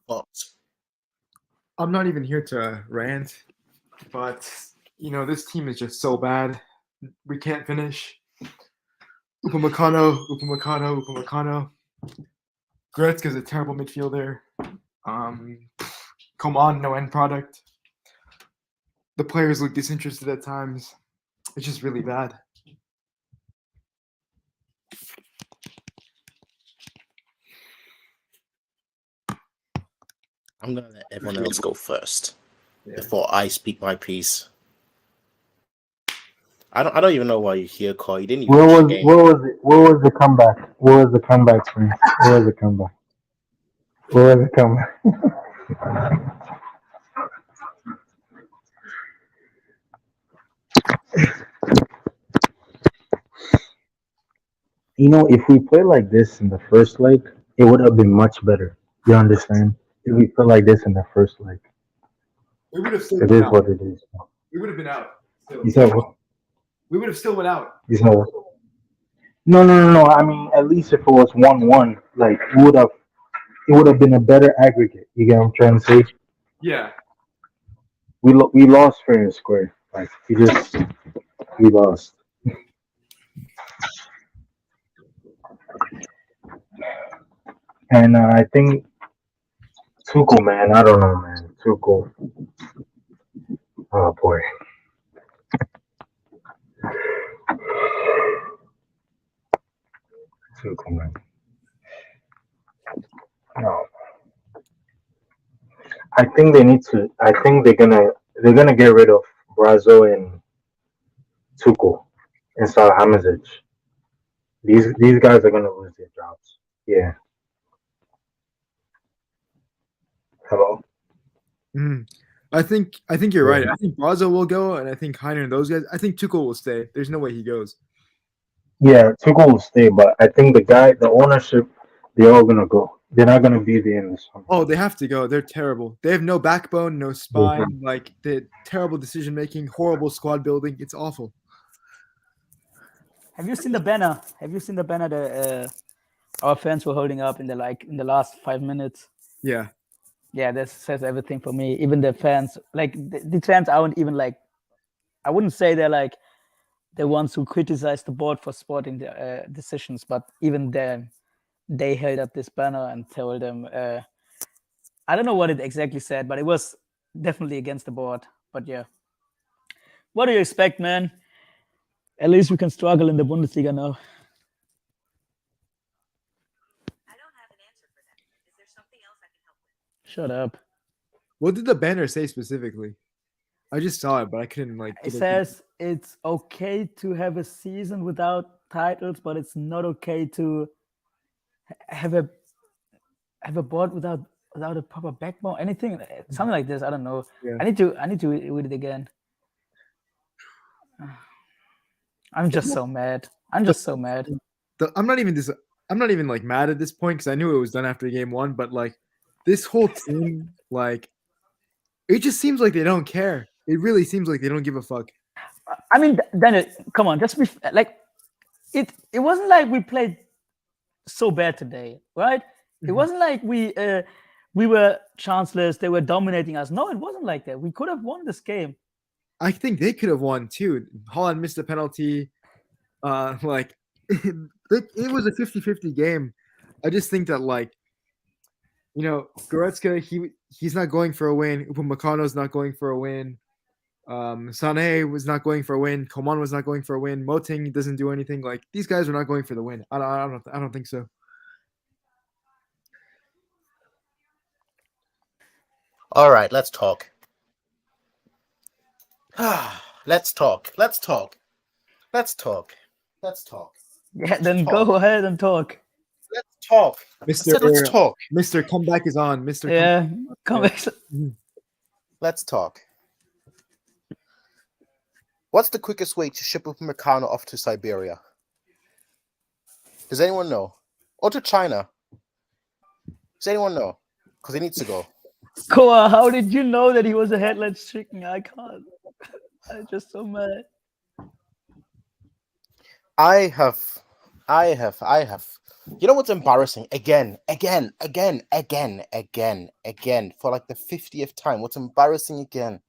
Thoughts? I'm not even here to rant, but this team is just so bad. We can't finish. Upamecano. Gretzka's a terrible midfielder. Coman, no end product. The players look disinterested at times. It's just really bad. I'm gonna let everyone else go first before I speak my piece. I don't even know why you're here, Carl. You didn't even Where watch was the game. where was it? Where was the comeback? Where was the comeback, friend? Where was the comeback? Where was the comeback? If we play like this in the first leg, it would have been much better. You understand? If we play like this in the first leg, We would have still it been is out. what it is. We would have been out. You said what? We would have still went out. You said what? No. I mean, at least if it was 1-1, like it would have been a better aggregate. You get what I'm trying to say? Yeah. We lost fair and square. Like we lost. And I think Tuchel, man, I don't know, man. Tuchel. Oh boy. Tuchel, man. No. I think they need to. I think they're gonna get rid of Brazo and Tuchel and Salihamidzic. These guys are gonna lose their jobs. Yeah. Hello. I think you're right. I think Brazo will go, and I think Heiner and those guys. I think Tuchel will stay. There's no way he goes. Yeah, Tuchel will stay, but I think the ownership, they're all gonna go. They're not gonna be there in this one. Oh, they have to go. They're terrible. They have no backbone, no spine. Like the terrible decision making, horrible squad building. It's awful. Have you seen the banner? Have you seen the banner that our fans were holding up in the last 5 minutes? Yeah. Yeah, that says everything for me. Even the fans, like the fans aren't even like, I wouldn't say they're like the ones who criticize the board for sporting the decisions, but even then, they held up this banner and told them, I don't know what it exactly said, but it was definitely against the board. But yeah, what do you expect, man? At least we can struggle in the Bundesliga now. I don't have an answer for that. Is there something else I can help with? Shut up. What did the banner say specifically? I just saw it, but I couldn't like. It says it's okay to have a season without titles, but it's not okay to have a board without a proper backbone. Anything, something like this. I don't know. Yeah. I need to read it again. I'm just so mad. I'm not even like mad at this point because I knew it was done after game one. But like this whole team, like it just seems like they don't care. It really seems like they don't give a fuck. I mean, Daniel, come on, just be like it. It wasn't like we played so bad today, right? It wasn't like we were chanceless. They were dominating us. No, it wasn't like that. We could have won this game. I think they could have won too. Holland missed a penalty. Like it was a 50-50 game. I just think that Goretzka, he's not going for a win. Upamecano's not going for a win. Sané was not going for a win. Coman was not going for a win. Moting doesn't do anything. Like these guys are not going for the win. I don't think so. All right, let's talk. Let's talk. Yeah, then go ahead and talk. Let's talk. Let's talk. Mr. Comeback is on. Mr. Yeah, comeback. Let's talk. What's the quickest way to ship Upamecano off to Siberia? Does anyone know? Or to China? Does anyone know? Because he needs to go. Koa, how did you know that he was a headless chicken? I can't. I'm just so mad. I have You know what's embarrassing? Again, for like the 50th time. What's embarrassing again?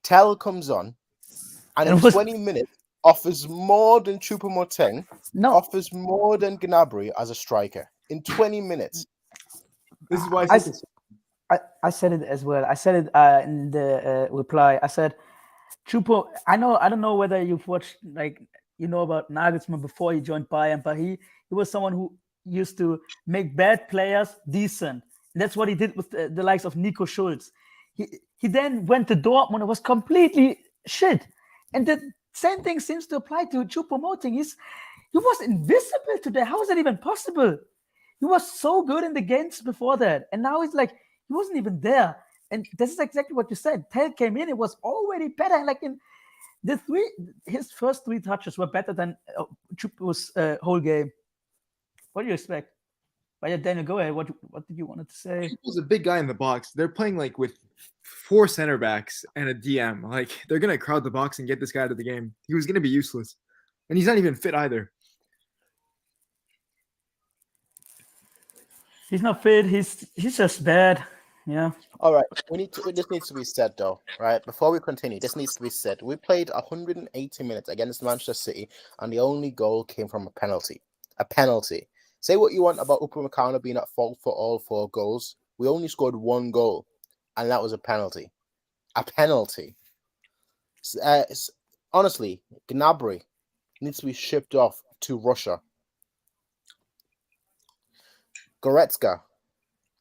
Tell comes on, and And in it was 20 minutes offers more than Choupo-Moting, no. offers more than Gnabry as a striker. In 20 minutes. This is why I said this. I said it as well. I said it in the reply. I said, Chupo. I don't know whether you've watched about Nagelsmann before he joined Bayern, but he was someone who used to make bad players decent. And that's what he did with the likes of Nico Schulz. He then went to Dortmund and was completely shit. And the same thing seems to apply to Choupo-Moting. He was invisible today. How is that even possible? He was so good in the games before that, and now he's like he wasn't even there. And this is exactly what you said. Tell came in; it was already better. Like in his first 3 touches were better than Chupo's whole game. What do you expect? But yeah, Daniel, go ahead. What did you want to say? Chupo's a big guy in the box. They're playing like with 4 center backs and a DM. Like they're gonna crowd the box and get this guy out of the game. He was gonna be useless, and he's not even fit either. He's not fit. He's just bad. Yeah. All right, this needs to be said though, right? Before we continue, this needs to be said. We played 180 minutes against Manchester City, and the only goal came from a penalty. A penalty. Say what you want about Upamecano being at fault for all 4 goals. We only scored 1 goal, and that was a penalty. A penalty. Honestly, Gnabry needs to be shipped off to Russia. Goretzka,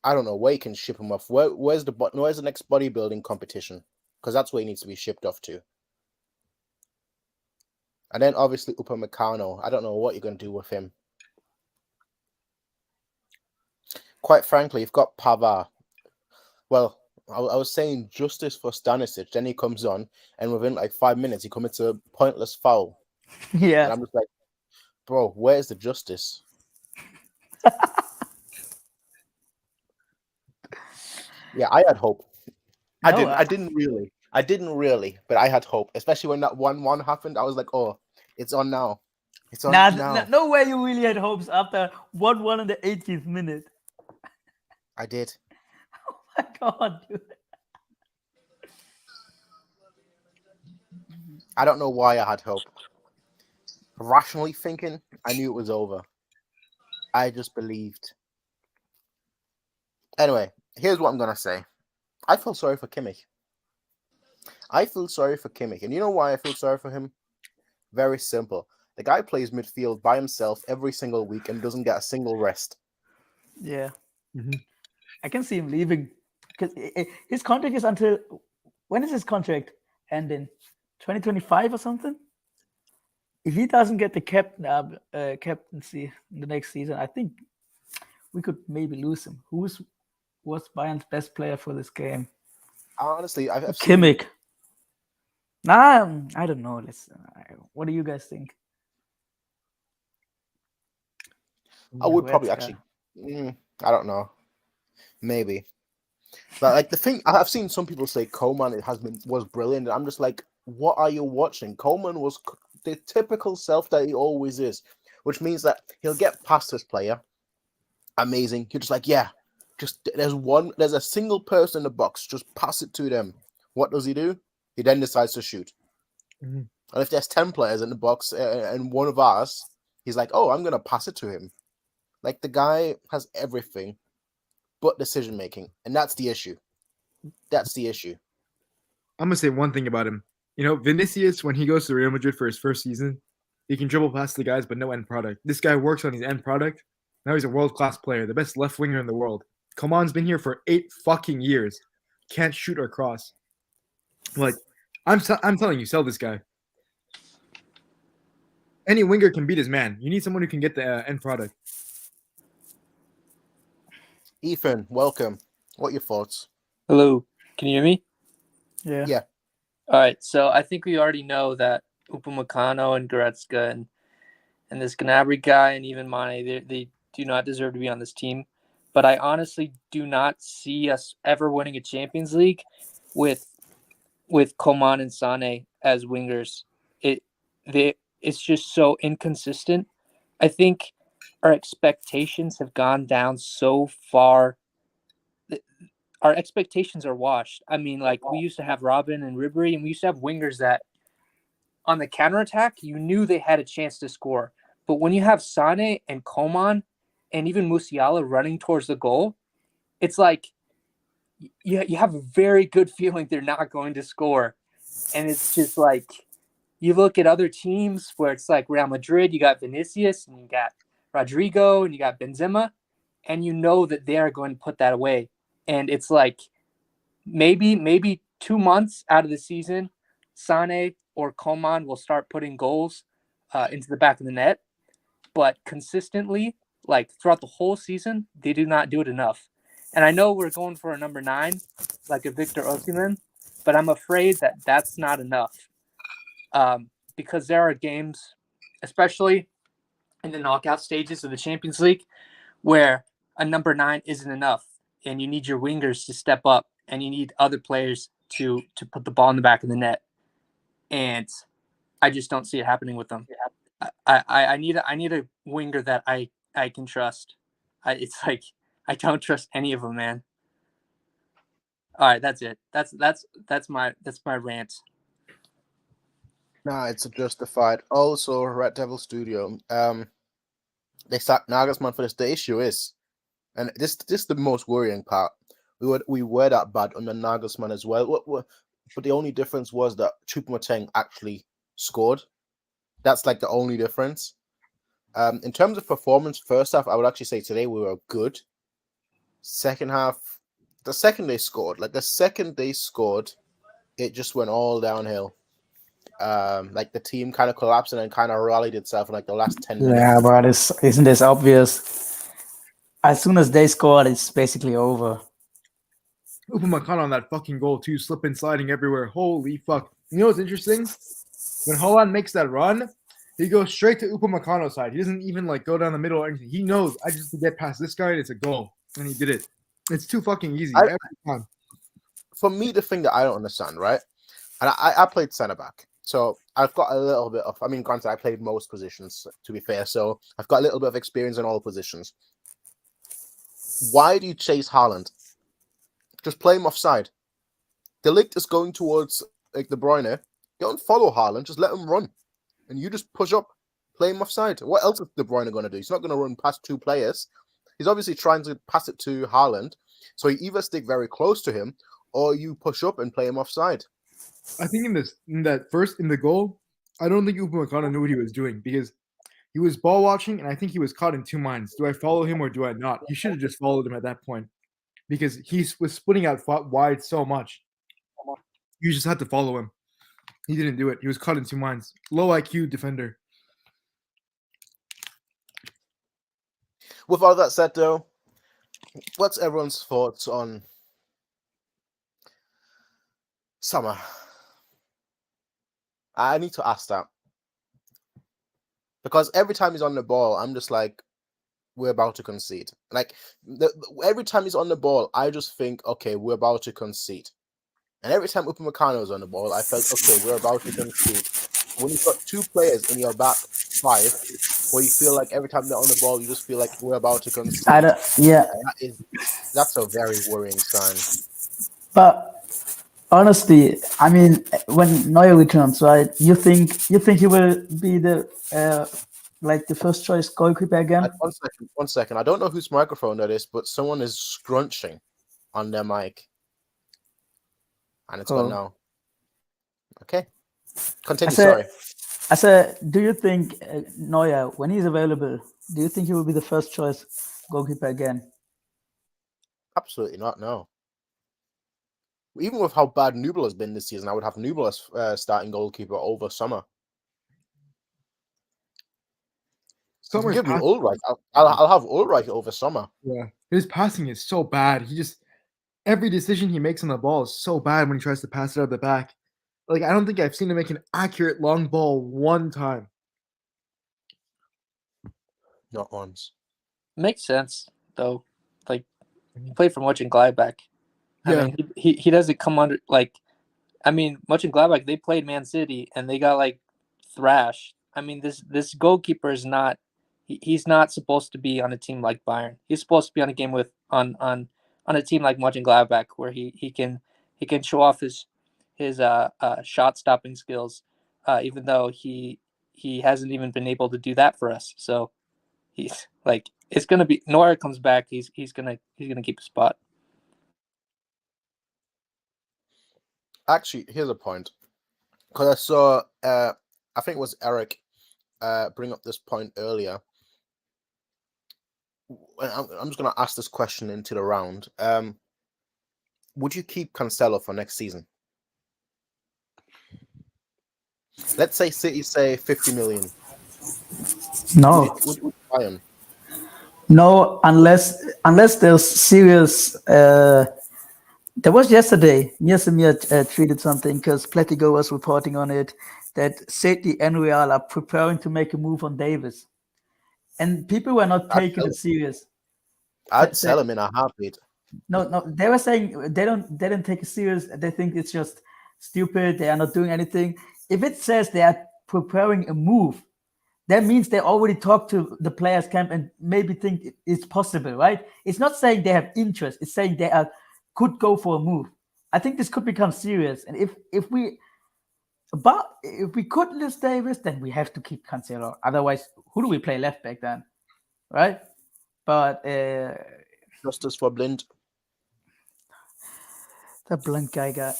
I don't know where you can ship him off. Where's the next bodybuilding competition? Because that's where he needs to be shipped off to. And then obviously Upamecano. I don't know what you're going to do with him. Quite frankly, you've got Pavard. Well, I was saying justice for Stanisic. Then he comes on, and within like 5 minutes, he commits a pointless foul. Yeah. And I'm just like, bro, where's the justice? Yeah, I had hope. I didn't really, but I had hope. Especially when that 1-1 happened, I was like, oh, it's on now. It's on now. No way you really had hopes after 1-1 in the 80th minute. I did. Oh my god, dude. I don't know why I had hope. Rationally thinking, I knew it was over. I just believed. Anyway, here's what I'm going to say. I feel sorry for Kimmich. And you know why I feel sorry for him? Very simple. The guy plays midfield by himself every single week and doesn't get a single rest. Yeah. Mm-hmm. I can see him leaving. Because his contract is until... When is his contract ending? 2025 or something? If he doesn't get the captaincy in the next season, I think we could maybe lose him. Who was Bayern's best player for this game? Honestly, I've Kimmich. Nah, I don't know. What do you guys think? I would probably actually... I don't know. Maybe. But like the thing, I've seen some people say Coleman was brilliant. And I'm just like, what are you watching? Coleman was the typical self that he always is, which means that he'll get past his player. Amazing. You're just like, yeah, just there's a single person in the box. Just pass it to them. What does he do? He then decides to shoot. Mm-hmm. And if there's 10 players in the box and one of us, he's like, oh, I'm going to pass it to him. Like the guy has everything but decision making. And that's the issue. I'm going to say one thing about him. You know, Vinicius, when he goes to Real Madrid for his first season, he can dribble past the guys, but no end product. This guy works on his end product. Now he's a world-class player, the best left winger in the world. Coman's been here for 8 fucking years. Can't shoot or cross. Like, I'm telling you, sell this guy. Any winger can beat his man. You need someone who can get the end product. Ethan, welcome. What are your thoughts? Hello. Can you hear me? Yeah. Yeah. All right. So I think we already know that Upamecano and Goretzka and this Gnabry guy and even Mane, they do not deserve to be on this team. But I honestly do not see us ever winning a Champions League with Coman and Sané as wingers. It's just so inconsistent. I think our expectations have gone down so far. Our expectations are washed. I mean, like, we used to have Robin and Ribery, and we used to have wingers that on the counterattack, you knew they had a chance to score. But when you have Sane and Coman and even Musiala running towards the goal, it's like you have a very good feeling they're not going to score. And it's just like, you look at other teams where it's like Real Madrid, you got Vinicius and you got Rodrigo and you got Benzema, and you know that they are going to put that away. And it's like maybe 2 months out of the season, Sane or Coman will start putting goals into the back of the net. But consistently, like throughout the whole season, they do not do it enough. And I know we're going for a number 9, like a Victor Osimhen, but I'm afraid that that's not enough. Because there are games, especially in the knockout stages of the Champions League, where a number 9 isn't enough, and you need your wingers to step up, and you need other players to put the ball in the back of the net. And I just don't see it happening with them. I need a winger that I can trust. It's like I don't trust any of them, man. All right, that's it. That's my rant. Nah, it's justified. Also, Red Devil Studio. They sacked Nagelsmann for this. The issue is, and this is the most worrying part. We were that bad under Nagelsmann as well. But the only difference was that Choupo-Moting actually scored. That's like the only difference. In terms of performance, first half, I would actually say today we were good. Second half, the second they scored, it just went all downhill. Like the team kind of collapsed and then kind of rallied itself in like the last 10 minutes. Yeah, but isn't this obvious? As soon as they scored, it's basically over. Upamecano on that fucking goal too, slipping, sliding everywhere. Holy fuck! You know what's interesting? When Haaland makes that run, he goes straight to Upamecano's side. He doesn't even like go down the middle or anything. He knows I just have to get past this guy and it's a goal, and he did it. It's too fucking easy every time. For me, the thing that I don't understand, right? And I played centre back, so I've got a little bit of. I mean, granted, I played most positions to be fair, so I've got a little bit of experience in all positions. Why do you chase Haaland? Just play him offside. De Ligt is going towards like De Bruyne. Don't follow Haaland. Just let him run, and you just push up, play him offside. What else is De Bruyne going to do? He's not going to run past 2 players. He's obviously trying to pass it to Haaland, so you either stick very close to him or you push up and play him offside. I think in the goal, I don't think Upamecano knew what he was doing because he was ball watching, and I think he was caught in 2 minds. Do I follow him or do I not? He should have just followed him at that point because he was splitting out wide so much. You just had to follow him. He didn't do it. He was caught in 2 minds. Low IQ defender. With all that said, though, what's everyone's thoughts on Summer? I need to ask that. Because every time he's on the ball, I'm just like, we're about to concede. Like, every time he's on the ball, I just think, okay, we're about to concede. And every time Upamecano is on the ball, I felt, okay, we're about to concede. When you've got 2 players in your back 5, where you feel like every time they're on the ball, you just feel like we're about to concede. That's a very worrying sign. But honestly, I mean, when Neuer returns, right? You think he will be the first choice goalkeeper again? One second. I don't know whose microphone that is, but someone is scrunching on their mic, and it's gone now. Okay, continue. Sorry. I said, do you think Neuer, when he's available, do you think he will be the first choice goalkeeper again? Absolutely not. No. Even with how bad Nubel has been this season, I would have Nubel as starting goalkeeper over Sommer. Sommer's give me Ulreich. I'll have Ulreich over Sommer. Yeah, his passing is so bad. Every decision he makes on the ball is so bad when he tries to pass it out the back. Like, I don't think I've seen him make an accurate long ball one time. Not once. Makes sense, though. Like, he played for Mönchengladbach. Yeah. I mean, he doesn't come under, like, I mean, Mönchengladbach, they played Man City, and they got, like, thrashed. I mean, this goalkeeper is not, He's not supposed to be on a team like Bayern. He's supposed to be on a game with on a team like Mönchengladbach, where he can show off his shot stopping skills, even though he hasn't even been able to do that for us. So he's like, it's gonna be Neuer comes back. He's gonna keep a spot. Actually, here's a point. Because I saw, I think it was Eric bring up this point earlier. I'm just going to ask this question into the round. Would you keep Cancelo for next season? Let's say City say 50 million. No. Would you buy him? No, unless there's serious. There was yesterday. MiaSanMia tweeted something because Pletigo was reporting on it that City and Real are preparing to make a move on Davis, and people were not taking it serious. I'd sell him in a heartbeat. No, they were saying they don't take it serious. They think it's just stupid. They are not doing anything. If it says they are preparing a move, that means they already talked to the players' camp and maybe think it's possible, right? It's not saying they have interest. It's saying they could go for a move. I think this could become serious. And if we could lose Davis, then we have to keep Cancelo. Otherwise, who do we play left back then, right? But Justice for Blind. The Blind guy got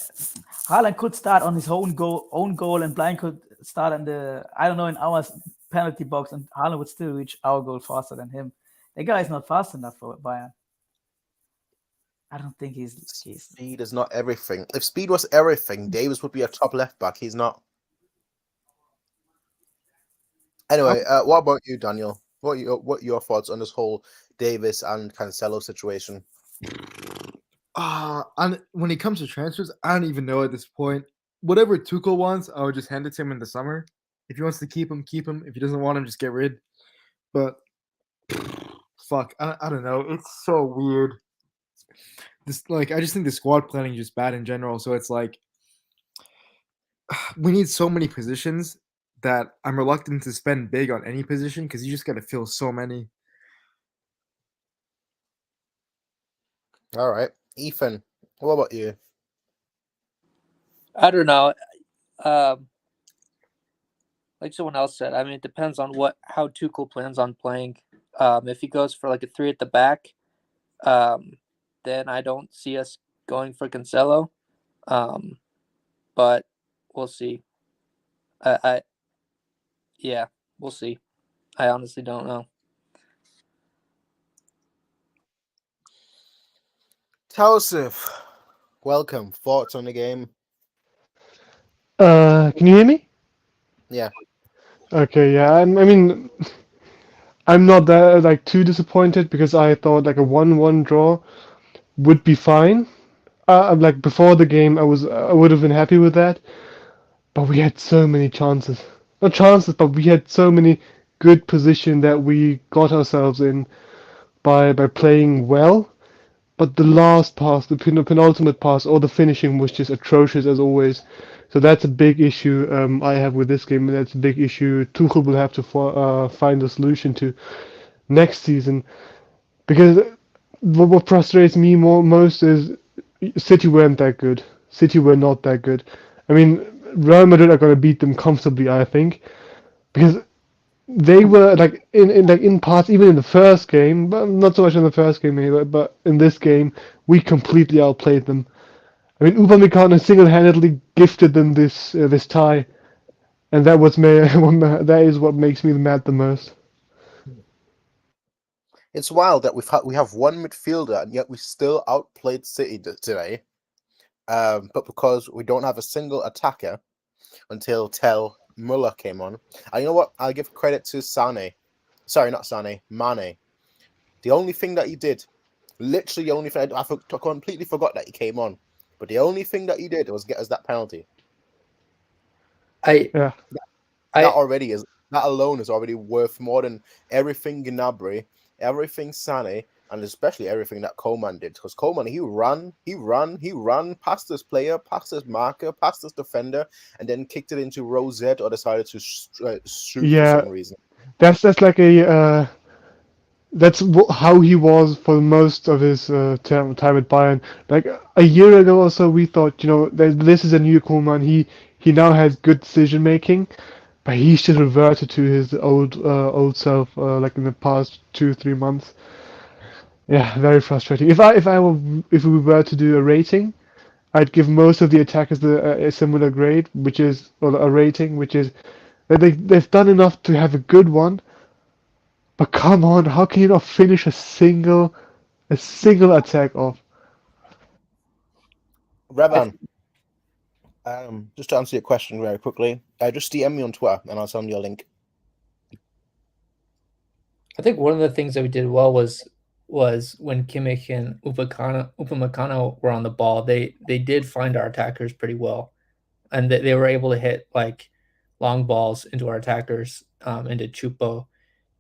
Haaland could start on his own goal, and Blind could start in our penalty box, and Haaland would still reach our goal faster than him. The guy is not fast enough for Bayern. I don't think he's speed is not everything. If speed was everything, Davis would be a top left back. He's not. Anyway, what about you, Daniel? What are your thoughts on this whole Davis and Cancelo situation? When it comes to transfers, I don't even know at this point. Whatever Tuchel wants, I would just hand it to him in the summer. If he wants to keep him, keep him. If he doesn't want him, just get rid. But fuck, I don't know. It's so weird. I just think the squad planning is just bad in general. So it's like we need so many positions that I'm reluctant to spend big on any position because you just got to fill so many. All right, Ethan, what about you? I don't know. Like someone else said, I mean, it depends on how Tuchel plans on playing. If he goes for like a 3 at the back, then I don't see us going for Cancelo. But we'll see. Yeah, we'll see. I honestly don't know. Tausif, welcome. Thoughts on the game? Can you hear me? Yeah. Okay, yeah. I mean, I'm not that too disappointed because I thought like a 1-1 draw would be fine. Like before the game, I would have been happy with that. But we had so many chances. Not chances, but we had so many good positions that we got ourselves in by playing well. But the last pass, the penultimate pass, or the finishing was just atrocious as always. So that's a big issue I have with this game, and that's a big issue Tuchel will have to find a solution to next season. Because what frustrates me most is City weren't that good. City were not that good. I mean, Real Madrid are going to beat them comfortably, I think, because they were in parts, even in the first game, but not so much in the first game anyway, but in this game we completely outplayed them. I mean, Upamecano single-handedly gifted them this tie, and that is what makes me mad the most. It's wild that we have one midfielder and yet we still outplayed City today. But because we don't have a single attacker until Muller came on. And you know what? I'll give credit to Sane. Sorry, not Sane. Mane. The only thing that he did, literally the only thing, I completely forgot that he came on. But the only thing that he did was get us that penalty. That alone is already worth more than everything Gnabry, everything Sane, and especially everything that Coman did. Because Coman, he ran past this player, past this marker, past this defender, and then kicked it into row Z or decided to shoot for some reason. that's like a that's how he was for most of his time at Bayern. Like a year ago or so, we thought, this is a new Koeman. He now has good decision making, but he's just reverted to his old self, like in the past 2-3 months. Yeah, very frustrating. If we were to do a rating, I'd give most of the attackers a similar grade, which is or a rating, which is that they've done enough to have a good one. But come on, how can you not finish a single attack off? Revan, just to answer your question very quickly, just DM me on Twitter and I'll send you a link. I think one of the things that we did well was when Kimmich and Upamecano were on the ball. They did find our attackers pretty well, and they were able to hit like long balls into our attackers, into Chupo,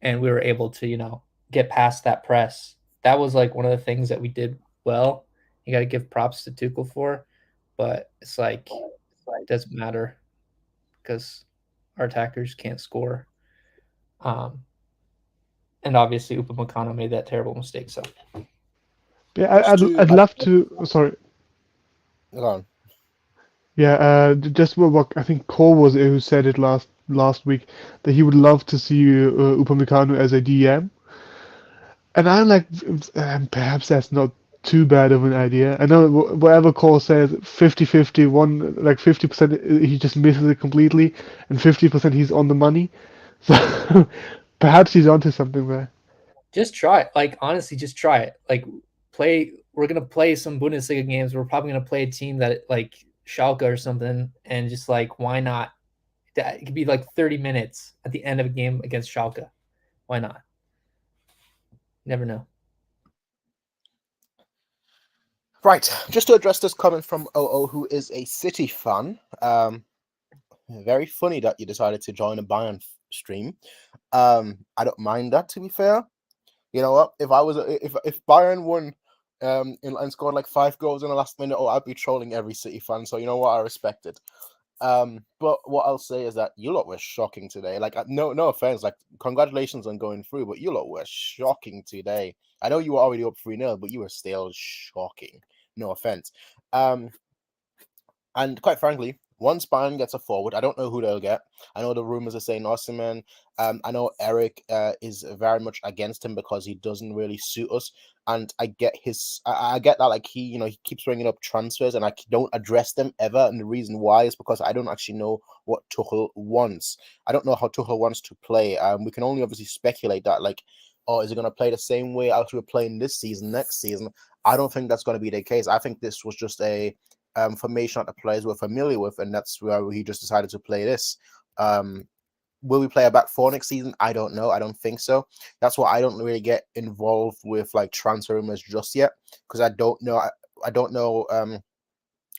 and we were able to get past that press. That was like one of the things that we did well. You got to give props to Tuchel for, but it's like it doesn't matter because our attackers can't score. And obviously Upamecano made that terrible mistake. So yeah, I'd love to. Sorry. Go on. Yeah, just what I think Cole was it who said it last week that he would love to see Upamecano as a DM, and I'm like, perhaps that's not too bad of an idea. I know whatever Cole says, 50-50, like 50% he just misses it completely, and 50% he's on the money. So perhaps he's onto something there. Just try it. Like honestly, just try it. Like we're gonna play some Bundesliga games. We're probably gonna play a team that like Schalke or something, and just like why not? It could be like 30 minutes at the end of a game against Schalke. Why not? Never know. Right, just to address this comment from OO, who is a City fan. Very funny that you decided to join a Bayern stream. I don't mind that, to be fair. You know what? If Bayern won and scored like 5 goals in the last minute, I'd be trolling every City fan. So you know what? I respect it. But what I'll say is that you lot were shocking today. Like, no offense. Like, congratulations on going through, but you lot were shocking today. I know you were already up 3-0, but you were still shocking. No offense. And quite frankly, once Bayern gets a forward, I don't know who they'll get. I know the rumors are saying Osimhen. I know Eric is very much against him because he doesn't really suit us. And I get I get that, like, he keeps bringing up transfers and I don't address them ever. And the reason why is because I don't actually know what Tuchel wants. I don't know how Tuchel wants to play. We can only obviously speculate that, like, is it going to play the same way as we're playing this season, next season? I don't think that's going to be the case. I think this was just a formation that the players were familiar with, and that's where he just decided to play this. Will we play a back 4 next season? I don't know. I don't think so. That's why I don't really get involved with like transfer rumors just yet, because I don't know. I don't know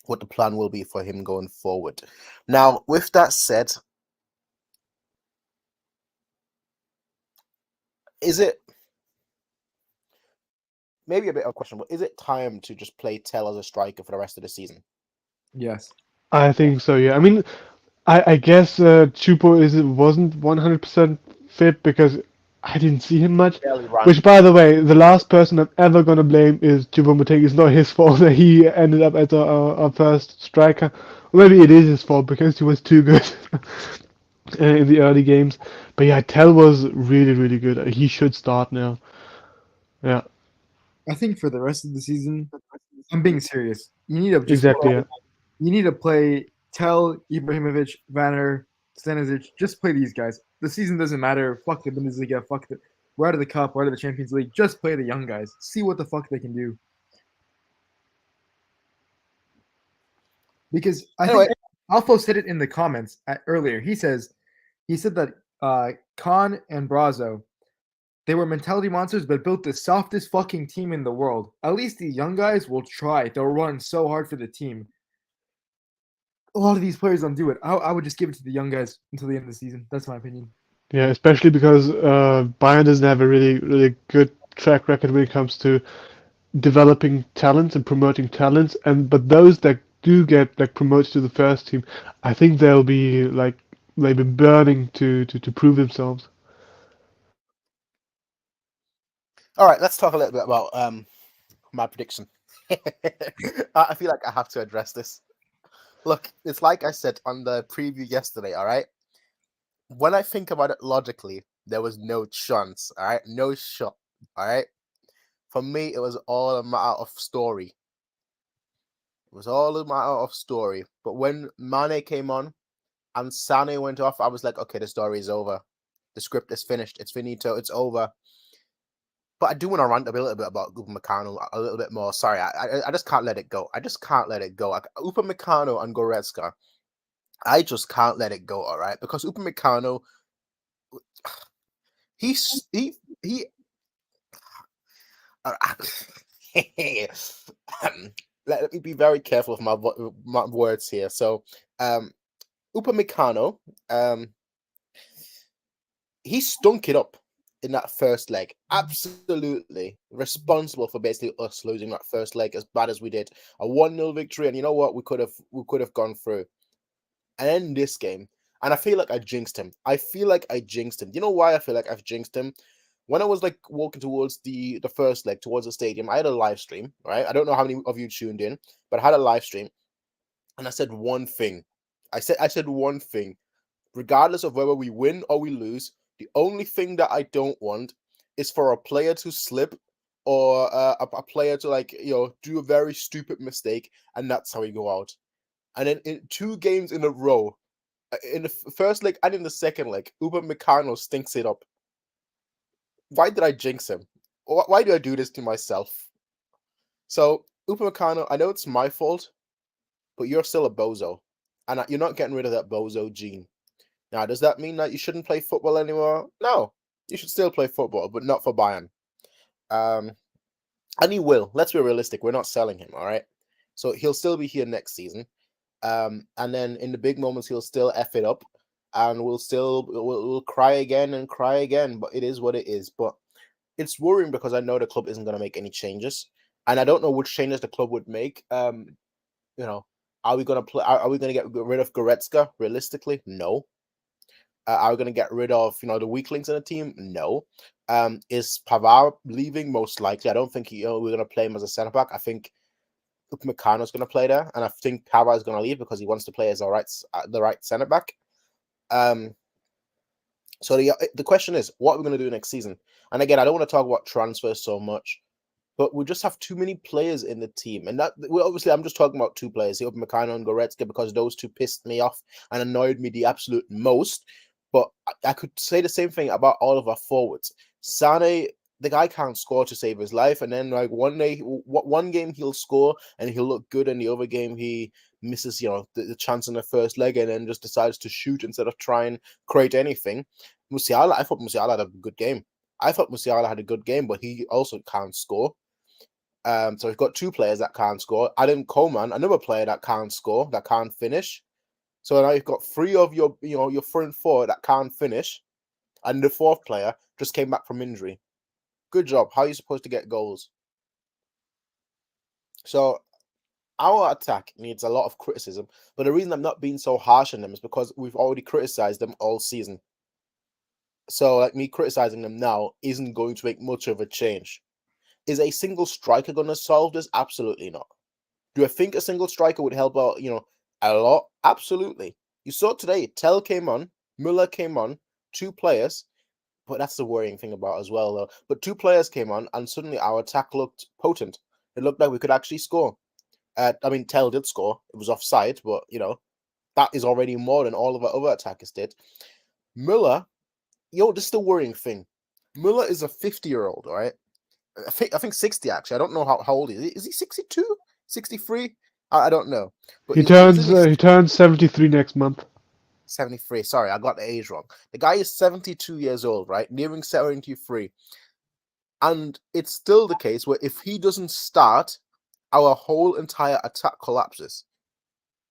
what the plan will be for him going forward. Now, with that said, is it maybe a bit of a question, but is it time to just play Tell as a striker for the rest of the season? Yes. I think so, yeah. I mean, I guess Chupo wasn't 100% fit because I didn't see him much. Which, by the way, the last person I'm ever gonna blame is Choupo-Moting. It's not his fault that he ended up as our first striker. Or maybe it is his fault because he was too good in the early games. But yeah, Tell was really, really good. He should start now. Yeah. I think for the rest of the season, I'm being serious. You need to just Exactly, yeah. You need to play Tell, Ibrahimovic, Vanner, Stanisic. Just play these guys. The season doesn't matter. Fuck the Bundesliga. We're out of the cup. We're out of the Champions League. Just play the young guys. See what the fuck they can do. Because I think Alfo said it in the comments earlier. He said that Khan and Brazo, they were mentality monsters, but built the softest fucking team in the world. At least the young guys will try. They'll run so hard for the team. A lot of these players don't do it. I would just give it to the young guys until the end of the season. That's my opinion. Yeah, especially because Bayern doesn't have a really, really good track record when it comes to developing talents and promoting talents. But those that do get like promoted to the first team, I think they'll be burning to prove themselves. All right, let's talk a little bit about my prediction. I feel like I have to address this. Look, it's like I said on the preview yesterday, all right? When I think about it logically, there was no chance, all right? No shot, all right? For me, it was all a matter of story. It was all a matter of story. But when Mane came on and Sané went off, I was like, okay, the story is over. The script is finished. It's finito. It's over. But I do want to rant a little bit about Upamecano a little bit more. Sorry, I just can't let it go. I just can't let it go. Like, Upamecano and Goretzka, I just can't let it go. All right, because Upamecano, he. Let me be very careful with my words here. So, Upamecano, he stunk it up in that first leg. Absolutely responsible for basically us losing that first leg as bad as we did. A 1-0 victory, and you know what? We could have gone through. And then this game, and I feel like I jinxed him. You know why I feel like I've jinxed him? When I was like walking towards the first leg, towards the stadium, I had a live stream, right? I don't know how many of you tuned in, but I had a live stream, and I said one thing. I said one thing. Regardless of whether we win or we lose, the only thing that I don't want is for a player to slip or a player to do a very stupid mistake, and that's how we go out. And then in 2 games in a row, in the first leg and in the second leg, Upamecano stinks it up. Why did I jinx him? Why do I do this to myself? So, Upamecano, I know it's my fault, but you're still a bozo. And you're not getting rid of that bozo gene. Now, does that mean that you shouldn't play football anymore? No. You should still play football, but not for Bayern. And he will. Let's be realistic. We're not selling him, all right? So he'll still be here next season. And then in the big moments, he'll still F it up. And we'll cry again and cry again. But it is what it is. But it's worrying because I know the club isn't going to make any changes. And I don't know which changes the club would make. Are we going to get rid of Goretzka? Realistically, no. Are we going to get rid of the weak links in the team? No. Is Pavard leaving? Most likely. I don't think we're going to play him as a centre back. I think Upamecano is going to play there, and I think Pavard is going to leave because he wants to play as the right centre back. So the question is, what are we going to do next season? And again, I don't want to talk about transfers so much, but we just have too many players in the team, and obviously I'm just talking about 2 players, Upamecano and Goretzka, because those 2 pissed me off and annoyed me the absolute most. But I could say the same thing about all of our forwards. Sané, the guy can't score to save his life, and then one game he'll score and he'll look good, and the other game he misses, the chance in the first leg, and then just decides to shoot instead of try and create anything. Musiala, I thought Musiala had a good game. But he also can't score. So we've got 2 players that can't score. Adam Coleman, another player that can't score, that can't finish. So now you've got 3 of your front 4 that can't finish, and the 4th player just came back from injury. Good job. How are you supposed to get goals? So our attack needs a lot of criticism, but the reason I'm not being so harsh on them is because we've already criticized them all season. So me criticizing them now isn't going to make much of a change. Is a single striker going to solve this? Absolutely not. Do I think a single striker would help out, a lot? Absolutely. You saw today, Tell came on, Müller came on, 2 players, but that's the worrying thing about as well, though. But 2 players came on, and suddenly our attack looked potent. It looked like we could actually score. Tell did score. It was offside, but, that is already more than all of our other attackers did. Müller, this is the worrying thing. Müller is a 50-year-old, all right? I think 60, actually. I don't know how old he is. Is he 62? 63? I don't know. But he turns 73 next month. 73. Sorry, I got the age wrong. The guy is 72 years old, right? Nearing 73. And it's still the case where if he doesn't start, our whole entire attack collapses.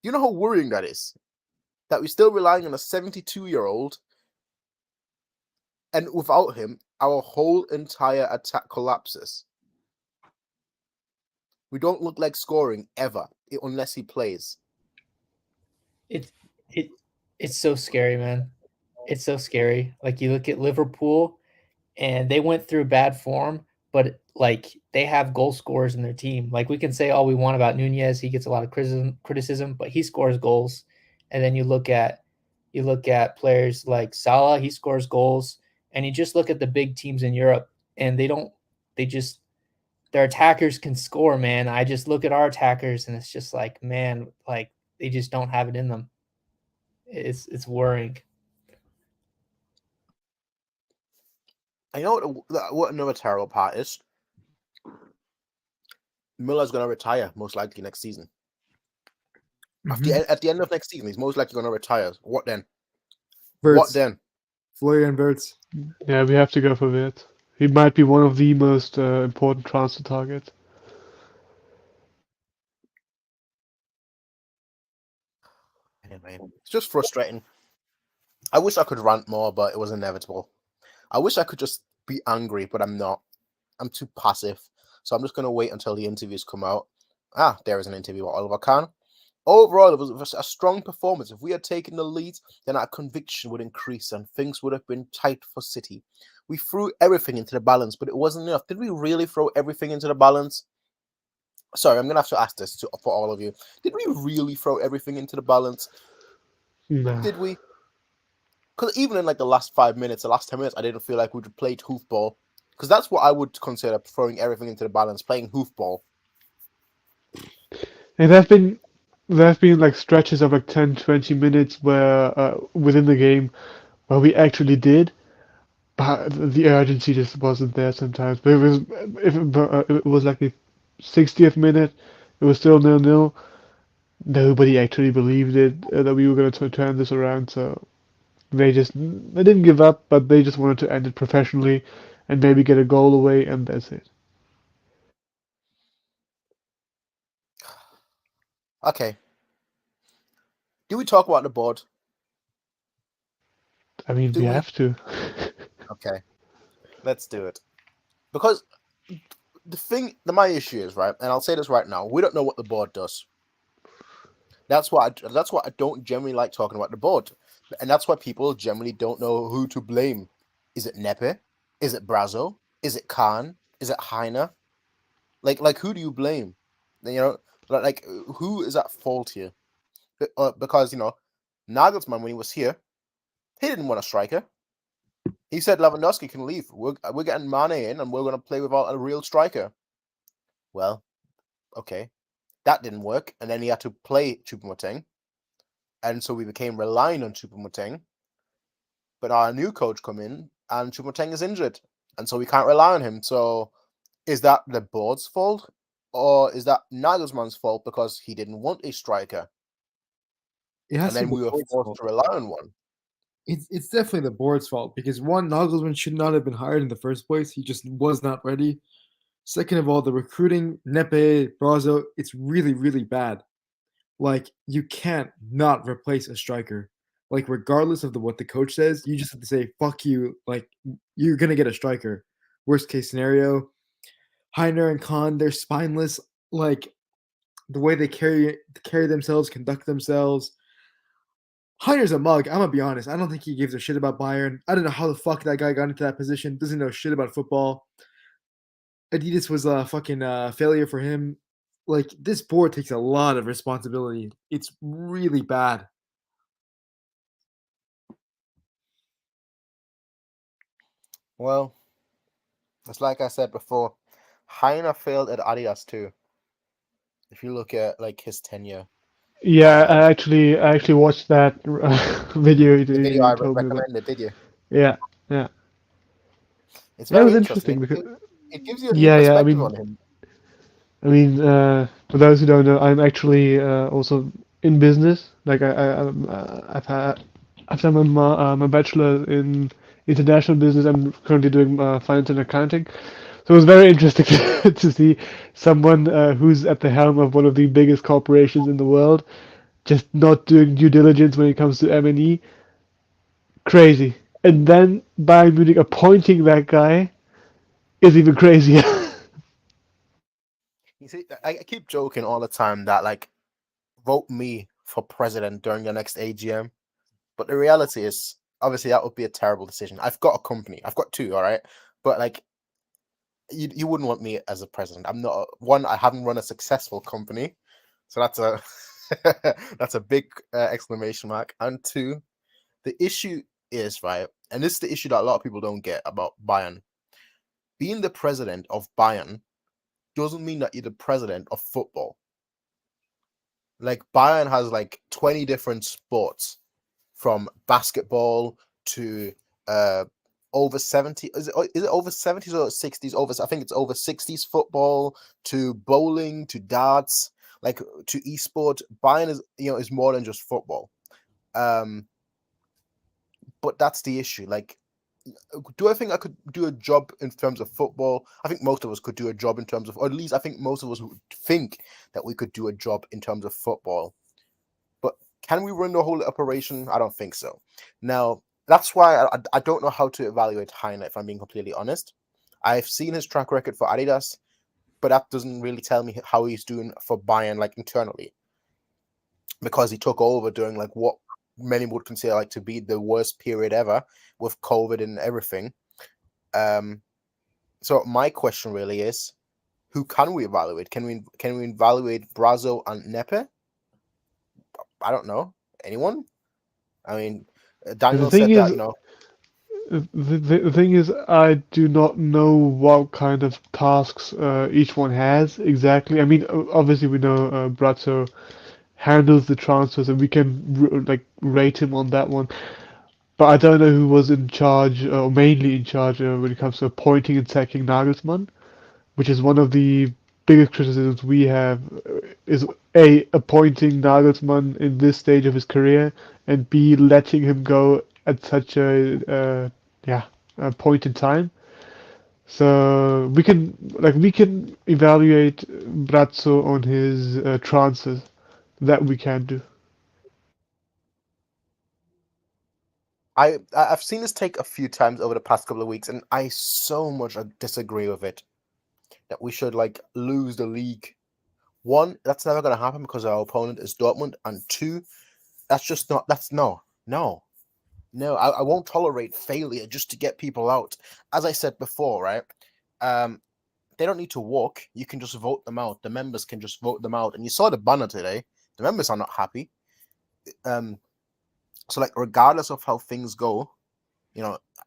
You know how worrying that is? That we're still relying on a 72-year-old, and without him, our whole entire attack collapses. We don't look like scoring ever, unless he plays. It's so scary, man. It's so scary. Like, you look at Liverpool, and they went through bad form, but like they have goal scorers in their team. Like we can say all we want about Nunez, he gets a lot of criticism, but he scores goals. And then you look at players like Salah, he scores goals, and you just look at the big teams in Europe, and their attackers can score, man. I just look at our attackers, and it's just like, man, like they just don't have it in them. It's worrying. I know what another terrible part is. Miller's going to retire most likely next season. At the end of next season, he's most likely going to retire. What then? What then? Florian Wirtz. Yeah, we have to go for Wirtz. He might be one of the most important transfer targets. Anyway, it's just frustrating. I wish I could rant more, but it was inevitable. I wish I could just be angry, but I'm not. I'm too passive. So I'm just going to wait until the interviews come out. There is an interview with Oliver Kahn. Overall, it was a strong performance. If we had taken the lead, then our conviction would increase and things would have been tight for City. We threw everything into the balance, but it wasn't enough. Did we really throw everything into the balance? Sorry, I'm going to have to ask this for all of you. Did we really throw everything into the balance? No. Did we? Because even in like the last 5 minutes, the last 10 minutes, I didn't feel like we played hoofball. Because that's what I would consider throwing everything into the balance, playing hoofball. And there have been like stretches of like 10, 20 minutes where within the game where we actually did, but the urgency just wasn't there sometimes. But if it was like the 60th minute, it was still 0-0. Nobody actually believed it that we were going to turn this around. So they didn't give up, but they just wanted to end it professionally and maybe get a goal away, and that's it. Okay. Do we talk about the board? I mean, we have to. Okay. Let's do it. Because my issue is, right, and I'll say this right now, we don't know what the board does. That's why I don't generally like talking about the board. And that's why people generally don't know who to blame. Is it Nepe? Is it Brazo? Is it Khan? Is it Heiner? Like who do you blame? You know, like who is at fault here? Because, Nagelsmann, when he was here, he didn't want a striker. He said Lewandowski can leave. We're getting Mane in, and we're going to play without a real striker. Well, okay. That didn't work, and then he had to play Choupo-Moting, and so we became reliant on Choupo-Moting. But our new coach come in, and Choupo-Moting is injured, and so we can't rely on him. So is that the board's fault, or is that Nagelsmann's fault because he didn't want a striker? And then we were forced to rely on one. It's definitely the board's fault because one, Nagelsmann should not have been hired in the first place. He just was not ready. Second of all, the recruiting, Nepe, Brazo, it's really, really bad. Like, you can't not replace a striker. Like, regardless of what the coach says, you just have to say, fuck you. Like, you're going to get a striker. Worst case scenario. Heiner and Khan, they're spineless. Like, the way they carry themselves, conduct themselves. Heiner's a mug. I'm going to be honest. I don't think he gives a shit about Bayern. I don't know how the fuck that guy got into that position. Doesn't know shit about football. Adidas was a fucking failure for him. Like, this board takes a lot of responsibility. It's really bad. Well, it's like I said before, Heiner failed at Adidas too. If you look at like his tenure. Yeah, I actually watched that video. The video I told me about. recommended, did you? Yeah. It's very was interesting. because It gives you a new perspective on him. I mean, for those who don't know, I'm actually also in business. Like I've done my bachelor in international business. I'm currently doing finance and accounting. So it was very interesting to see someone who's at the helm of one of the biggest corporations in the world just not doing due diligence when it comes to M&E. Crazy. And then Bayern Munich appointing that guy is even crazier. You see, I keep joking all the time that, like, vote me for president during the next AGM. But the reality is, obviously, that would be a terrible decision. I've got a company. I've got two, all right? But, like, you wouldn't want me as a president. I'm not one. I haven't run a successful company, so that's a that's a big exclamation mark. And two, the issue is right, and this is the issue that a lot of people don't get about Bayern. Being the president of Bayern doesn't mean that you're the president of football. Like Bayern has like 20 different sports, from basketball to over 70. Is it over 70s or 60s? I think it's over 60s football, to bowling, to darts, like to esport. Bayern is more than just football. But that's the issue. Like, do I think I could do a job in terms of football? I think most of us could do a job in terms of, or at least I think most of us would think that we could do a job in terms of football. But can we run the whole operation? I don't think so. Now, that's why I don't know how to evaluate Heine, if I'm being completely honest. I've seen his track record for Adidas, but that doesn't really tell me how he's doing for Bayern, like internally, because he took over during like what many would consider like to be the worst period ever with COVID and everything. So my question really is, who can we evaluate? Can we evaluate Brazo and Nepe? I don't know. Anyone? I mean, Daniel said that, The thing is, I do not know what kind of tasks each one has exactly. I mean, obviously we know Brazzo handles the transfers, and we can like rate him on that one. But I don't know who was in charge, or mainly in charge, when it comes to appointing and sacking Nagelsmann, which is one of the biggest criticisms we have, is A, appointing Nagelsmann in this stage of his career, and B, letting him go at such a point in time. So we can evaluate Brazzo on his transfers. That we can do. I've seen this take a few times over the past couple of weeks, and I so much disagree with it. That we should like lose the league. One, that's never going to happen because our opponent is Dortmund, and two, that's just not. That's no. I won't tolerate failure just to get people out. As I said before, right? They don't need to walk. You can just vote them out. The members can just vote them out. And you saw the banner today. The members are not happy. So like, regardless of how things go,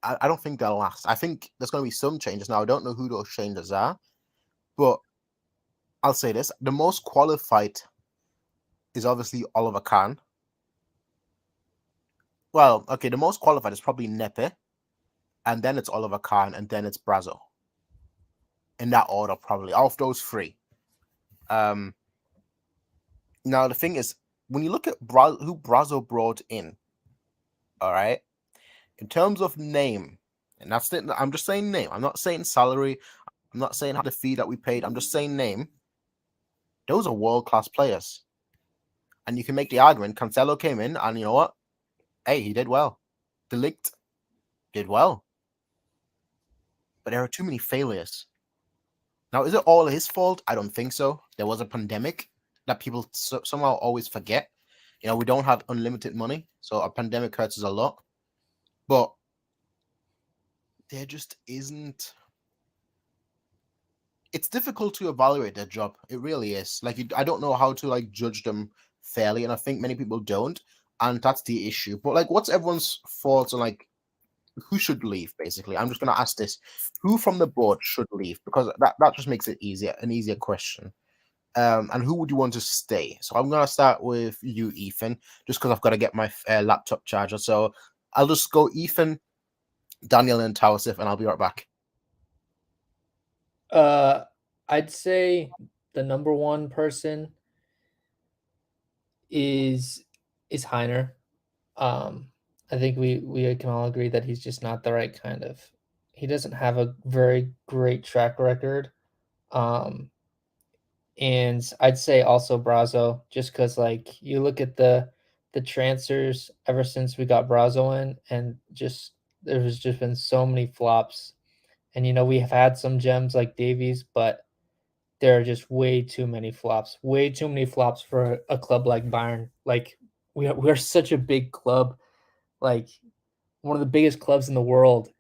I don't think they'll last. I think there's going to be some changes. Now, I don't know who those changes are, but I'll say this. The most qualified is obviously Oliver Kahn. Well, okay, the most qualified is probably Nepe, and then it's Oliver Kahn, and then it's Brazo. In that order, probably. Of those three. Now, the thing is, when you look at who Brazo brought in, all right, in terms of name, and that's it, I'm just saying name. I'm not saying salary. I'm not saying how the fee that we paid. I'm just saying name. Those are world-class players. And you can make the argument, Cancelo came in, and you know what? Hey, he did well. De Ligt did well. But there are too many failures. Now, is it all his fault? I don't think so. There was a pandemic that people somehow always forget. We don't have unlimited money, so a pandemic hurts us a lot. But there just isn't. It's difficult to evaluate their job. It really is. Like, I don't know how to like judge them fairly, and I think many people don't, and that's the issue. But like, what's everyone's thoughts on like who should leave? Basically, I'm just gonna ask this: who from the board should leave? Because that just makes it an easier question. And who would you want to stay? So I'm gonna start with you, Ethan, just because I've got to get my laptop charger. So I'll just go Ethan, Daniel, and Tawasif, and I'll be right back. I'd say the number one person is Heiner. I think we can all agree that he's just not the right kind of. He doesn't have a very great track record. And I'd say also Brazo, just because like you look at the transfers ever since we got Brazo in, and just there's just been so many flops. And we have had some gems like Davies, but there are just way too many flops. Way too many flops for a club like Bayern. Like we're such a big club, like one of the biggest clubs in the world,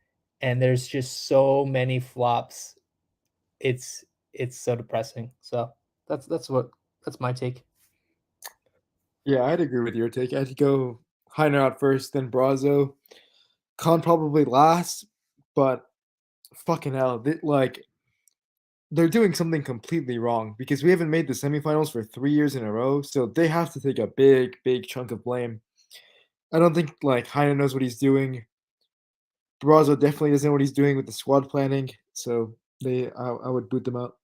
and there's just so many flops. it's so depressing. So that's my take. Yeah, I'd agree with your take. I'd go Heiner out first, then Brazo. Khan probably last, but fucking hell, they're doing something completely wrong because we haven't made the semifinals for 3 years in a row, so they have to take a big, big chunk of blame. I don't think like Heiner knows what he's doing. Brazo definitely doesn't know what he's doing with the squad planning, so I would boot them out.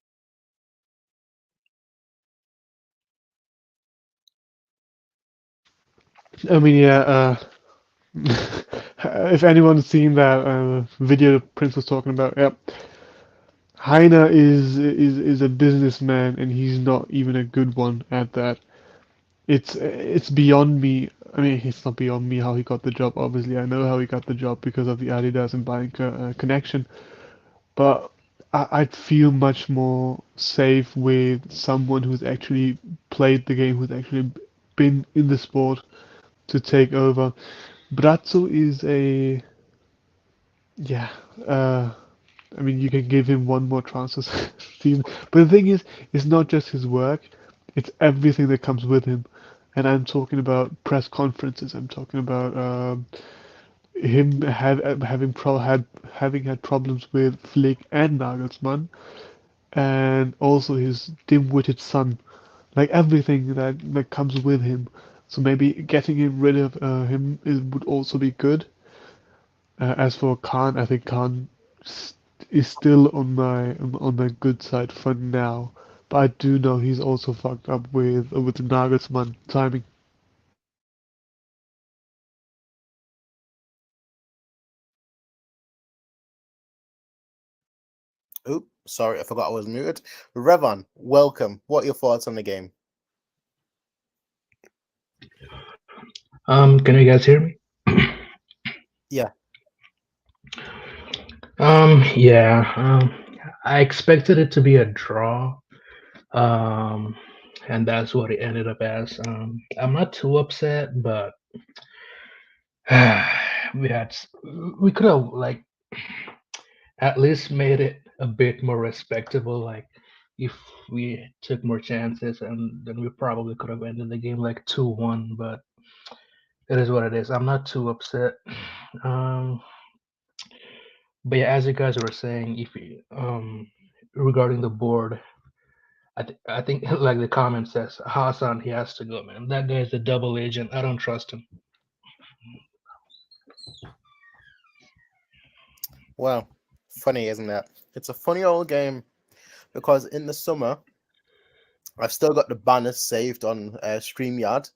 I mean, yeah. If anyone's seen that video Prince was talking about, yep. Heiner is a businessman, and he's not even a good one at that. It's beyond me. I mean, it's not beyond me how he got the job. Obviously, I know how he got the job because of the Adidas and Bayern connection. But I'd feel much more safe with someone who's actually played the game, who's actually been in the sport to take over. Brazzo is a yeah. I mean, you can give him one more transfer season, but the thing is, it's not just his work; it's everything that comes with him. And I'm talking about press conferences. I'm talking about him having had problems with Flick and Nagelsmann, and also his dim-witted son. Like everything that comes with him. So maybe getting rid of him would also be good. As for Khan, I think Khan is still on my good side for now. But I do know he's also fucked up with the Nagelsmann timing. Oop, sorry, I forgot I was muted. Revan, welcome. What are your thoughts on the game? Can you guys hear me? Yeah. Yeah. I expected it to be a draw. And that's what it ended up as. I'm not too upset, but we could have like at least made it a bit more respectable. Like if we took more chances, and then we probably could have ended the game like 2-1. But it is what it is. I'm not too upset. Um, but yeah, as you guys were saying, if you, regarding the board, I think like the comment says, Hassan, he has to go, man. That guy's a double agent. I don't trust him. Well, funny, isn't it? It's a funny old game because in the summer, I've still got the banners saved on StreamYard.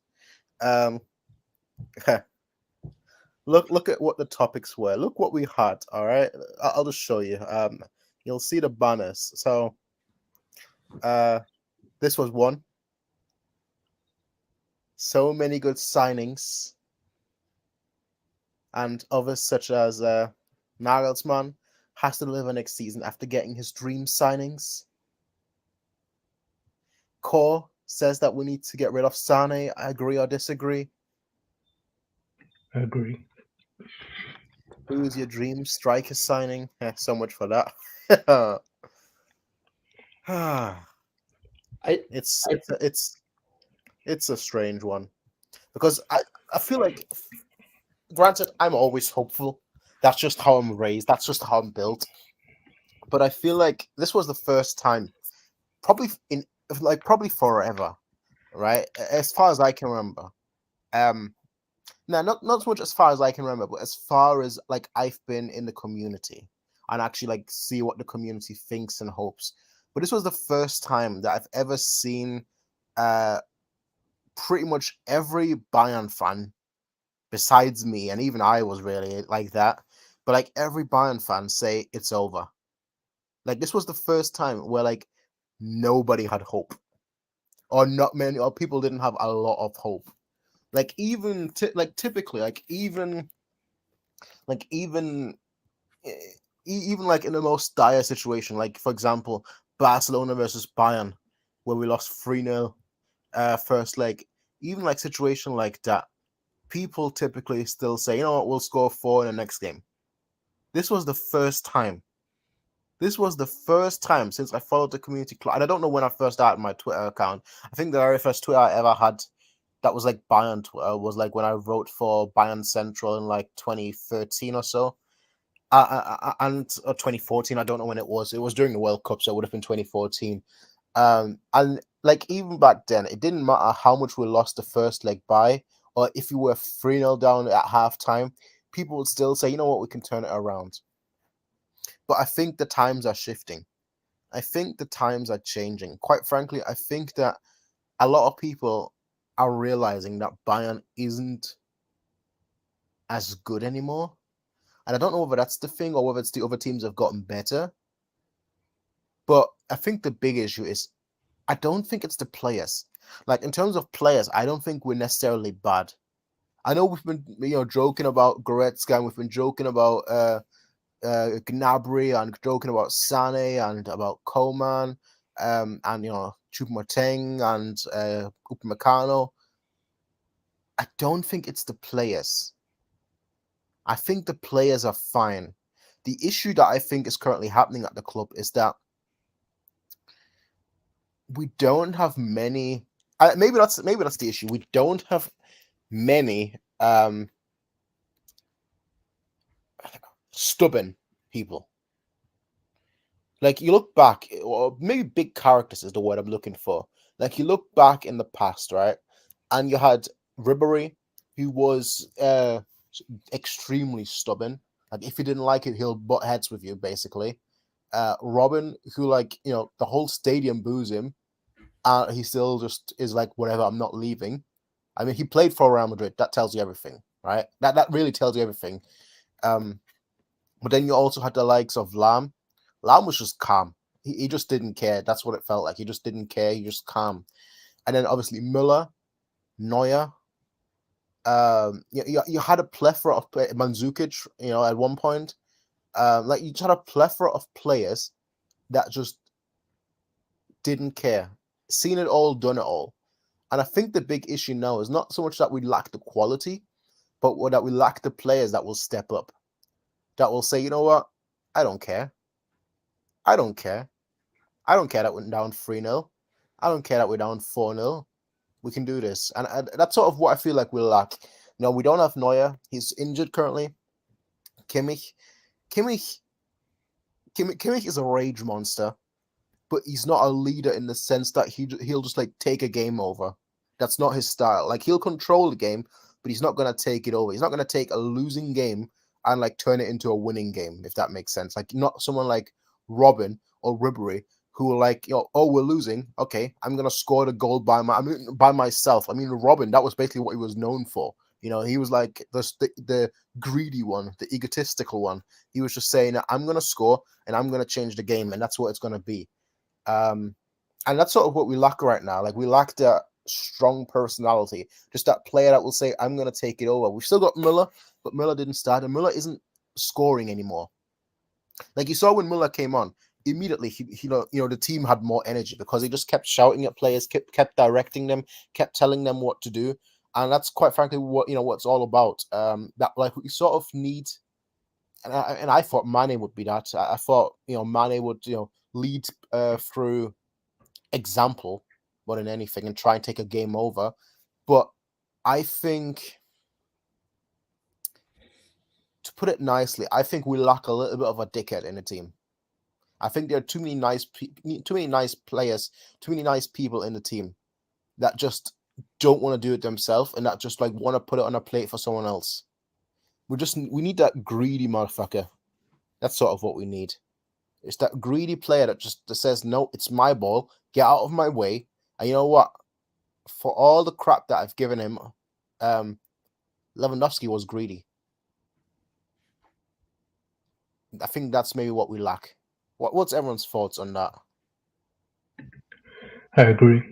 Look at what the topics were. Look what we had. All right, I'll just show you. You'll see the banners. So, this was one. So many good signings, and others such as Nagelsmann has to deliver next season after getting his dream signings. Core says that we need to get rid of Sane. I agree or disagree. I agree. Who is your dream striker signing? So much for that. It's a strange one because I feel like, granted, I'm always hopeful. That's just how I'm raised. That's just how I'm built. But I feel like this was the first time, probably forever, right? As far as I can remember. Now, not so much as far as I can remember, but as far as like I've been in the community and actually like see what the community thinks and hopes. But this was the first time that I've ever seen pretty much every Bayern fan besides me, and even I was really like that, but like every Bayern fan say it's over. Like this was the first time where like nobody had hope, or not many, or people didn't have a lot of hope. Like even typically, even like in the most dire situation, like for example, Barcelona versus Bayern, where we lost 3-0 first leg, even like situation like that, people typically still say, you know what, we'll score 4 in the next game. This was the first time This was the first time since I followed the community club, and I don't know when I first started my Twitter account. I think the very first Twitter I ever had that was like Bayern Twitter was like when I wrote for Bayern Central in like 2013 or so. And 2014, I don't know when it was. It was during the World Cup, so it would have been 2014. And like even back then, it didn't matter how much we lost the first leg by, or if you were 3-0 down at halftime, people would still say, you know what, we can turn it around. But I think the times are shifting. I think the times are changing. Quite frankly, I think that a lot of people are realizing that Bayern isn't as good anymore. And I don't know whether that's the thing or whether it's the other teams have gotten better. But I think the big issue is I don't think it's the players. Like in terms of players, I don't think we're necessarily bad. I know we've been joking about Goretzka and we've been joking about Gnabry and joking about Sané and about Coman and Choupo-Moting and Upamecano. I don't think it's the players. I think the players are fine. The issue that I think is currently happening at the club is that we don't have many. Maybe that's the issue. We don't have many stubborn people. Like you look back, or maybe big characters is the word I'm looking for. Like you look back in the past, right? And you had Ribery, who was extremely stubborn. Like if you didn't like it, he'll butt heads with you, basically. Robin, who the whole stadium boos him, he still just is like, whatever, I'm not leaving. I mean, he played for Real Madrid. That tells you everything, right? That really tells you everything. But then you also had the likes of Lam. Lam was just calm. He just didn't care. That's what it felt like. He just didn't care. He just calm. And then obviously Müller, Neuer. You had a plethora of Mandzukic, at one point. Like you just had a plethora of players that just didn't care. Seen it all, done it all. And I think the big issue now is not so much that we lack the quality, but that we lack the players that will step up. That will say, you know what? I don't care. I don't care. I don't care that we're down 3-0. I don't care that we're down 4-0. We can do this. And that's sort of what I feel like we lack. No, we don't have Neuer. He's injured currently. Kimmich is a rage monster, but he's not a leader in the sense that he'll just like take a game over. That's not his style. Like he'll control the game, but he's not gonna take it over. He's not gonna take a losing game and like turn it into a winning game, if that makes sense. Like not someone like Robin or Ribery who are like, oh, we're losing. Okay, I'm gonna score the goal by myself. I mean, Robin, that was basically what he was known for. He was like the greedy one, the egotistical one. He was just saying, I'm gonna score and I'm gonna change the game, and that's what it's gonna be. And that's sort of what we lack right now. Like we lack that strong personality, just that player that will say, I'm gonna take it over. We've still got Müller, but Müller didn't start, and Müller isn't scoring anymore. Like you saw when Müller came on, immediately the team had more energy because he just kept shouting at players, kept directing them, kept telling them what to do, and that's quite frankly what it's all about. That like we sort of need, and I thought Mane would be that. I thought Mane would lead through example more than anything and try and take a game over, but I think, to put it nicely, I think we lack a little bit of a dickhead in the team. I think there are too many nice players, too many nice people in the team that just don't want to do it themselves and that just like want to put it on a plate for someone else. We need that greedy motherfucker. That's sort of what we need. It's that greedy player that says, no, it's my ball. Get out of my way. And you know what? For all the crap that I've given him, Lewandowski was greedy. I think that's maybe what we lack. What's everyone's thoughts on that? I agree.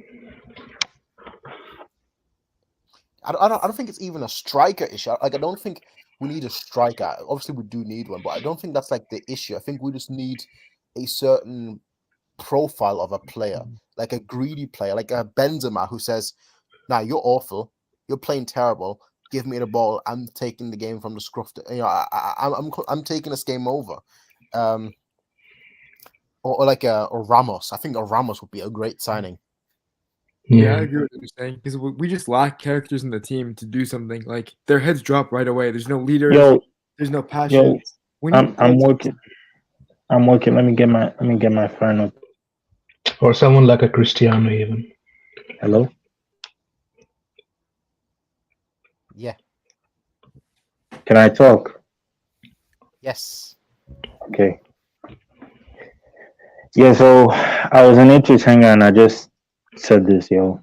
I don't think it's even a striker issue. Like I don't think we need a striker. Obviously, we do need one, but I don't think that's like the issue. I think we just need a certain profile of a player, like a greedy player, like a Benzema who says, "Nah, you're awful. You're playing terrible. Give me the ball. I'm taking the game from the scruff. I'm taking this game over." or like a Ramos. I think a Ramos would be a great signing. Yeah, I agree with what you're saying because we just lack characters in the team to do something. Like their heads drop right away. There's no leaders. Yo, There's no passion. We I'm need I'm guys- working. I'm working. Let me get my phone up. Or someone like a Cristiano even. Hello. Yeah. Can I talk? Yes. Okay. Yeah. So I was an Ipswich hanger, and I just said this, yo.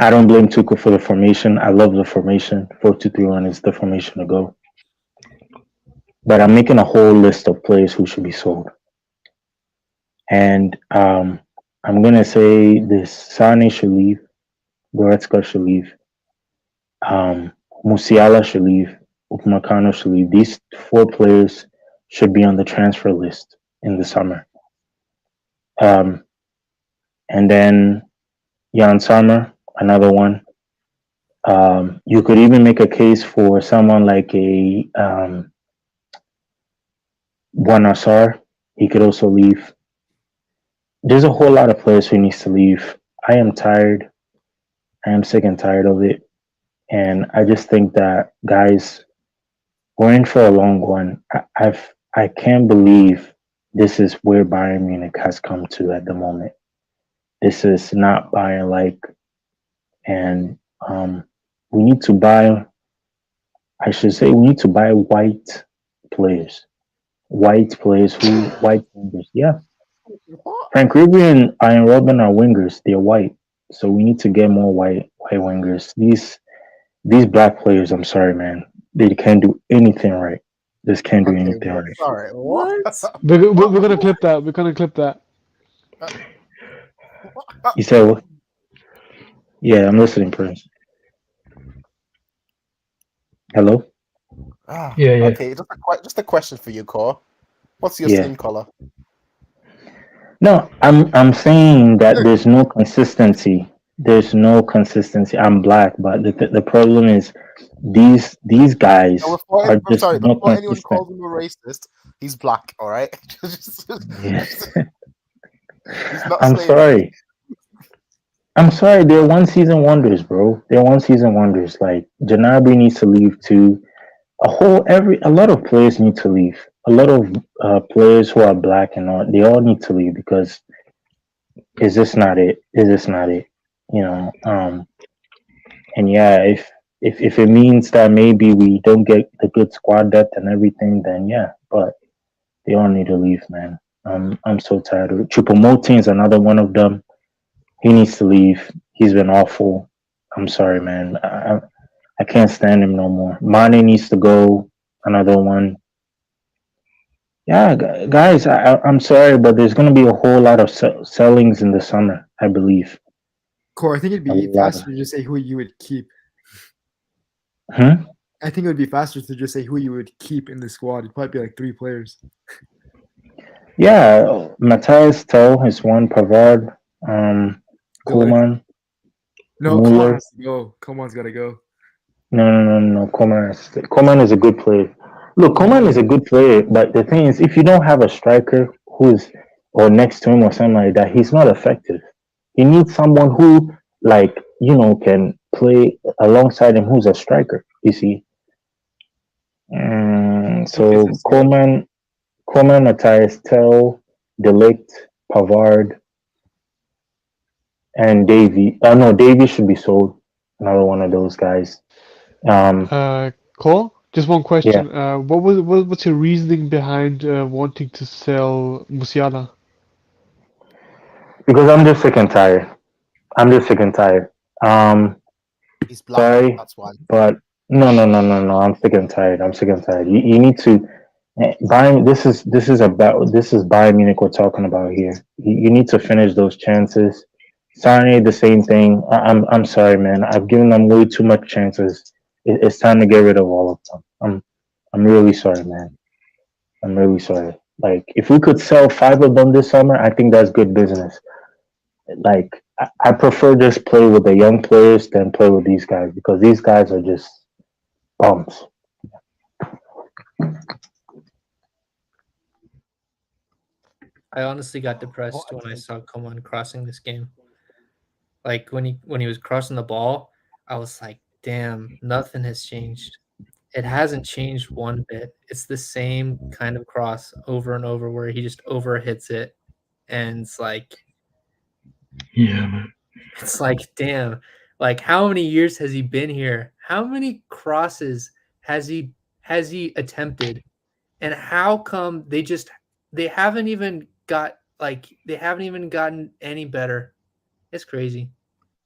I don't blame Tuchel for the formation. I love the formation. 4-2-3-1 is the formation to go. But I'm making a whole list of players who should be sold. And I'm gonna say this: Sane should leave, Goretzka should leave, Musiala should leave, Upamecano should leave. These 4 players should be on the transfer list in the summer. And then Jan Sommer, another one. You could even make a case for someone like a Buonasar. He could also leave. There's a whole lot of players who needs to leave. I am tired. I am sick and tired of it. And I just think that, guys, we're in for a long one. I can't believe this is where Bayern Munich has come to at the moment. This is not Bayern like, and we need to buy. I should say we need to buy white players. White players who white wingers. Yeah, Frank Ribery and Iron Robin are wingers. They're white, so we need to get more white wingers. These black players, I'm sorry, man, they can't do anything right. Just can't do anything right. Sorry. What? We're gonna clip that. We're gonna clip that. You said what? Yeah, I'm listening, Prince. Hello? Yeah. Okay, just a question for you, Core. What's your Yeah. skin color? No, I'm saying that there's no consistency. There's no consistency. I'm black, but the problem is these guys No, are just sorry, not before anyone consistent. calls him a racist, he's black, all right? Yeah. He's not I'm saying sorry. I'm sorry. They're one season wonders, bro. They're one season wonders. Like Janabi needs to leave too. A lot of players need to leave. A lot of players who are black and all, they all need to leave because it's just not it. It's just not it. You know. And yeah, if it means that maybe we don't get the good squad depth and everything, then yeah. But they all need to leave, man. I'm so tired of it. Choupo-Moting is another one of them. He needs to leave. He's been awful. I'm sorry, man. I can't stand him no more. Mane needs to go. Another one. Yeah, guys, I'm sorry, but there's going to be a whole lot of sellings in the summer, I believe. Core, I think it'd A be lot faster to just say who you would keep. Hmm? I think it would be faster to just say who you would keep in the squad. It'd probably be like 3 players. Yeah, Matthias Tell is one. Pavard, Koeman, No, Muller. Coman has to go. Coman's got to go. No. Koeman is a good player. Look, Koeman is a good player, but the thing is, if you don't have a striker who's or next to him or something like that, he's not effective. He needs someone who, like, can play alongside him who's a striker. You see. So Koeman, Matthias Tell, Delict, Pavard, and Davy. No, Davy should be sold. Another one of those guys. Cole, just one question. What's your reasoning behind wanting to sell Musiala? Because I'm just sick and tired. he's black. Sorry, That's why. but no. I'm sick and tired. You need to. Bayern. This is Bayern Munich we're talking about here. You need to finish those chances. Sane, the same thing. I'm sorry, man. I've given them way too much chances. It's time to get rid of all of them. I'm really sorry, man. I'm really sorry. Like, if we could sell 5 of them this summer, I think that's good business. Like, I prefer just play with the young players than play with these guys because these guys are just bums. I honestly got depressed Hot when I take. saw Coman crossing this game. Like when he was crossing the ball, I was like, damn, nothing has changed. It hasn't changed one bit. It's the same kind of cross over and over where he just overhits it. And it's like, man. damn, like how many years has he been here? How many crosses has he attempted? And how come they haven't even gotten any better? It's crazy.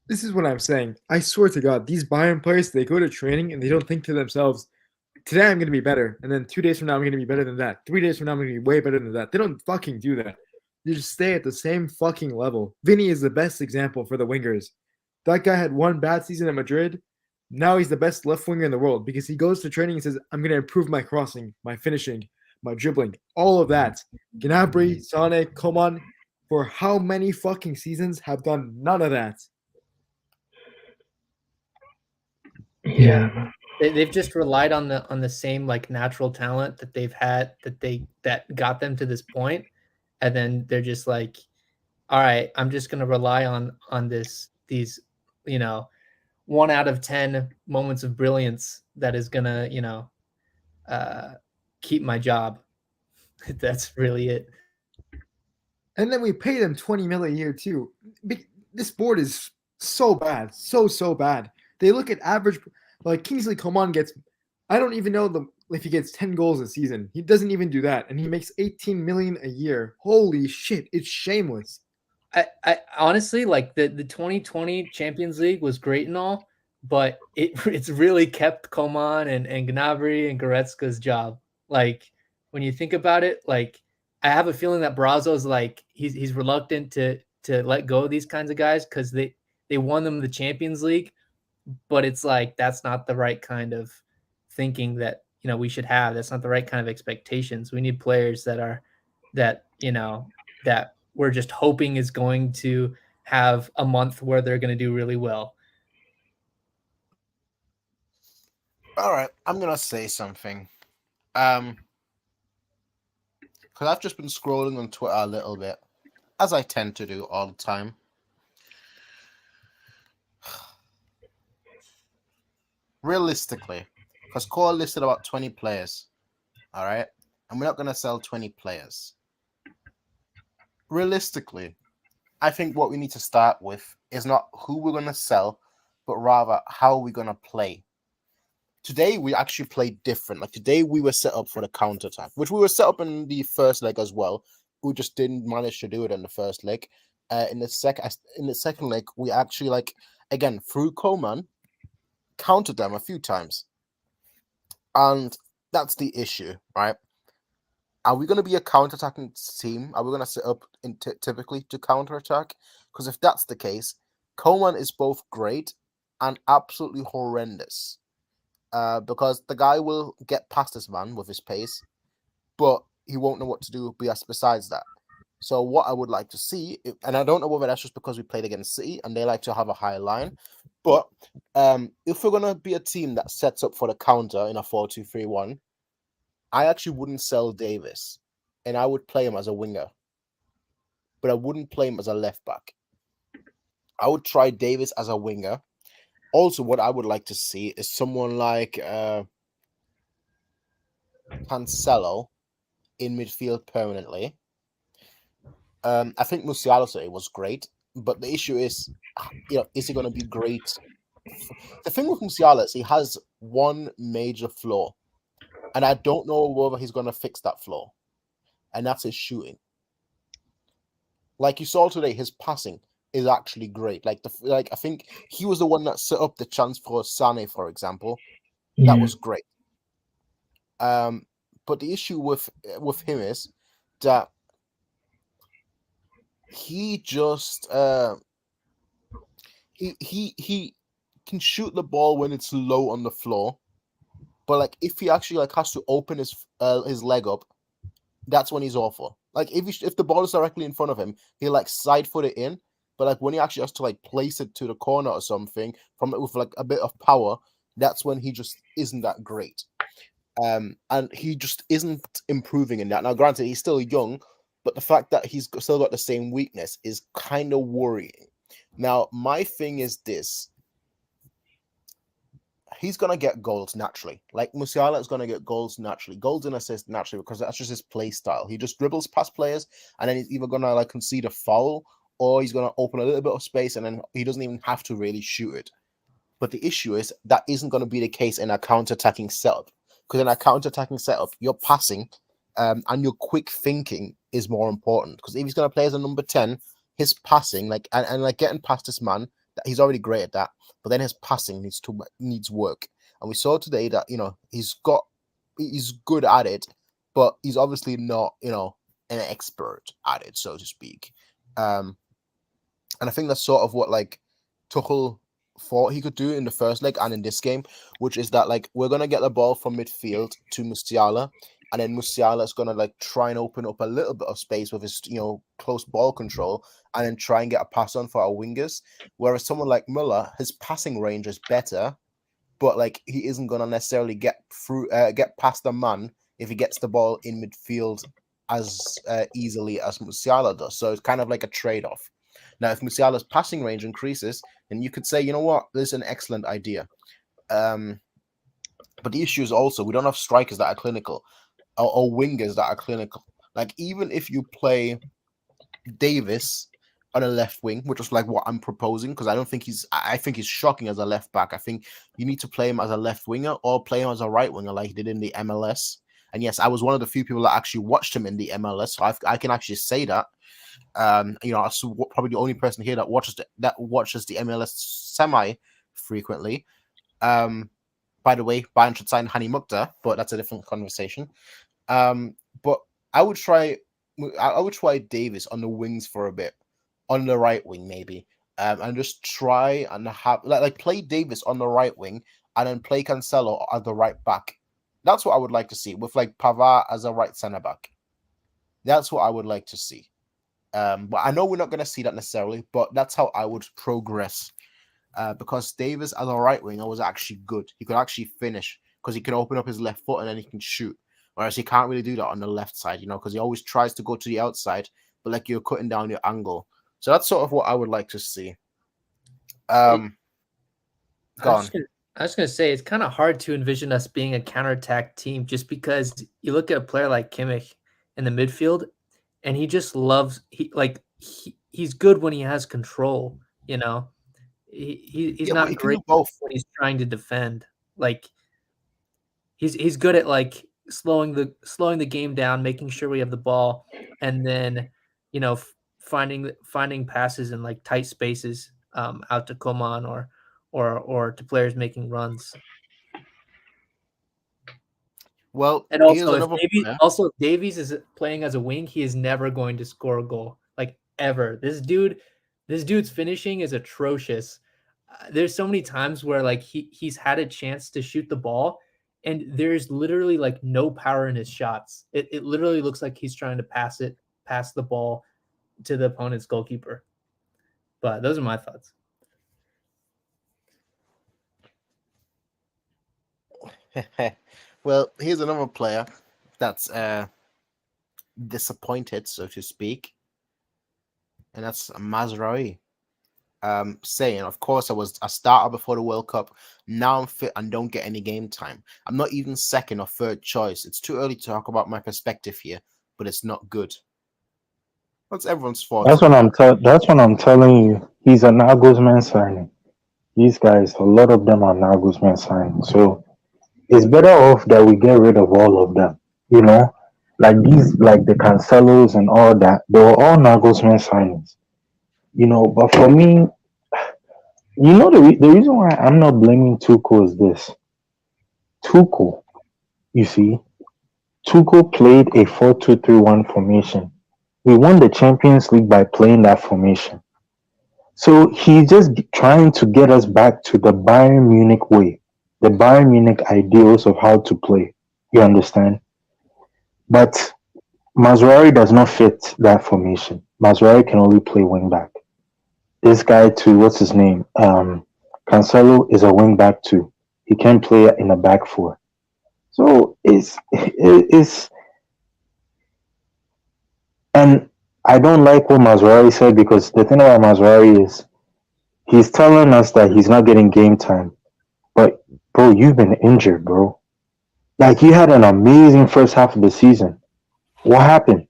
This is what I'm saying. I swear to God, these Bayern players, they go to training and they don't think to themselves, today I'm going to be better. And then 2 days from now, I'm going to be better than that. 3 days from now, I'm going to be way better than that. They don't fucking do that. They just stay at the same fucking level. Vinny is the best example for the wingers. That guy had one bad season at Madrid. Now he's the best left winger in the world because he goes to training and says, I'm going to improve my crossing, my finishing, my dribbling, all of that. Gnabry, Sane, Coman, for how many fucking seasons have done none of that? Yeah, man. They've just relied on the same like natural talent that they've had that got them to this point, and then they're just like, all right, I'm just gonna rely on these 1 out of 10 moments of brilliance that is gonna keep my job. That's really it. And then we pay them 20 million a year too. This board is so bad, so bad. They look at average, like Kingsley Coman gets, I don't even know if he gets 10 goals a season. He doesn't even do that, and he makes 18 million a year. Holy shit, it's shameless. I honestly like the 2020 Champions League was great and all, but it's really kept Coman and Gnabry and Goretzka's job. Like when you think about it, like I have a feeling that Brazo's like he's reluctant to let go of these kinds of guys because they won them the Champions League, but it's like that's not the right kind of thinking that we should have. That's not the right kind of expectations. We need players that we're just hoping is going to have a month where they're going to do really well. All right, I'm gonna say something. Because I've just been scrolling on Twitter a little bit, as I tend to do all the time. Realistically, because Core listed about 20 players, all right, and we're not gonna sell 20 players. Realistically, I think what we need to start with is not who we're gonna sell, but rather how we're gonna play. Today we actually played different. Like today we were set up for the counter attack, which we were set up in the first leg as well. We just didn't manage to do it in the first leg. In the second leg, we actually again through Coman countered them a few times, and that's the issue, right? Are we going to be a counter-attacking team? Are we going to set up typically to counter-attack? Because if that's the case, Coman is both great and absolutely horrendous. Because the guy will get past this man with his pace, but he won't know what to do besides that. So what I would like to see, and I don't know whether that's just because we played against City and they like to have a high line, but if we're going to be a team that sets up for the counter in a 4-2-3-1, I actually wouldn't sell Davis, and I would play him as a winger, but I wouldn't play him as a left back. I would try Davis as a winger. Also, what I would like to see is someone like Cancelo in midfield permanently. I think Musiala was great, but the issue is, is he going to be great? The thing with Musiala is he has one major flaw, and I don't know whether he's going to fix that flaw, and that's his shooting. Like you saw today, his passing is actually great. I think he was the one that set up the chance for Sane, for example. That was great. But the issue with him is that he just he can shoot the ball when it's low on the floor, but if he actually has to open his leg up, that's when he's awful. If the ball is directly in front of him, he'll side foot it in. But when he actually has to place it to the corner or something from it with a bit of power, that's when he just isn't that great. And he just isn't improving in that. Now, granted, he's still young, but the fact that he's still got the same weakness is kind of worrying. Now, my thing is this. He's going to get goals naturally. Like Musiala is going to get goals naturally. Goals and assists naturally because that's just his play style. He just dribbles past players and then he's either going to like concede a foul or he's going to open a little bit of space and then he doesn't even have to really shoot it. But the issue is that isn't going to be the case in a counter-attacking setup. Because in a counter-attacking setup, your passing and your quick thinking is more important. Because if he's going to play as a number 10, his passing, like and like getting past this man, he's already great at that. But then his passing needs work. And we saw today that, you know, he's good at it, but he's obviously not, you know, an expert at it, so to speak. And I think that's sort of what like Tuchel thought he could do in the first leg and in this game, which is that like we're gonna get the ball from midfield to Musiala, and then Musiala is gonna like try and open up a little bit of space with his, you know, close ball control, and then try and get a pass on for our wingers. Whereas someone like Müller, his passing range is better, but like he isn't gonna necessarily get past the man if he gets the ball in midfield as easily as Musiala does. So it's kind of like a trade-off. Now, if Musiala's passing range increases, then you could say, you know what, this is an excellent idea. But the issue is also we don't have strikers that are clinical or wingers that are clinical. Like, even if you play Davis on a left wing, which is like what I'm proposing, because I think he's shocking as a left back. I think you need to play him as a left winger or play him as a right winger like he did in the MLS. And yes, I was one of the few people that actually watched him in the MLS, so I can actually say that. You know, I'm probably the only person here that watches the MLS semi frequently. By the way, Bayern should sign Hani Mukhtar, but that's a different conversation. But I would try Davis on the wings for a bit, on the right wing maybe, and just try and have like play Davis on the right wing and then play Cancelo as the right back. That's what I would like to see, with like Pavard as a right centre back. That's what I would like to see. But I know we're not going to see that necessarily, but that's how I would progress. Because Davis as a right winger was actually good. He could actually finish because he can open up his left foot and then he can shoot. Whereas he can't really do that on the left side, you know, because he always tries to go to the outside, but like you're cutting down your angle. So that's sort of what I would like to see. Go on. I was going to say, it's kind of hard to envision us being a counterattack team just because you look at a player like Kimmich in the midfield and he just loves, he's good when he has control, you know. He's not great when he's trying to defend. Like he's good at like slowing the game down, making sure we have the ball, and then, you know, finding passes in like tight spaces out to Coman or to players making runs. Well, and also if Davies is playing as a wing, he is never going to score a goal, like ever. This dude's finishing is atrocious. There's so many times where like he's had a chance to shoot the ball and there's literally like no power in his shots. It literally looks like he's trying to pass the ball to the opponent's goalkeeper. But those are my thoughts. Well, here's another player that's disappointed, so to speak, and that's Mazraoui. Saying, of course, I was a starter before the World Cup. Now I'm fit and don't get any game time. I'm not even second or third choice. It's too early to talk about my perspective here, but it's not good. What's everyone's fault? That's what I'm telling you. He's a Nagelsmann signing. These guys, a lot of them are Nagelsmann signing. So it's better off that we get rid of all of them. You know, like the Cancelos and all that. They were all Nagelsmann signings. You know, but for me, you know, the reason why I'm not blaming Tuchel is this. Tuchel, you see, Tuchel played a 4-2-3-1 formation. We won the Champions League by playing that formation. So he's just trying to get us back to the Bayern Munich way, the Bayern Munich ideals of how to play. You understand? But Mazraoui does not fit that formation. Mazraoui can only play wing back. This guy too, what's his name? Cancelo is a wing back too. He can play in a back four. So And I don't like what Mazraoui said, because the thing about Mazraoui is he's telling us that he's not getting game time. But bro, you've been injured, bro. Like, you had an amazing first half of the season. What happened?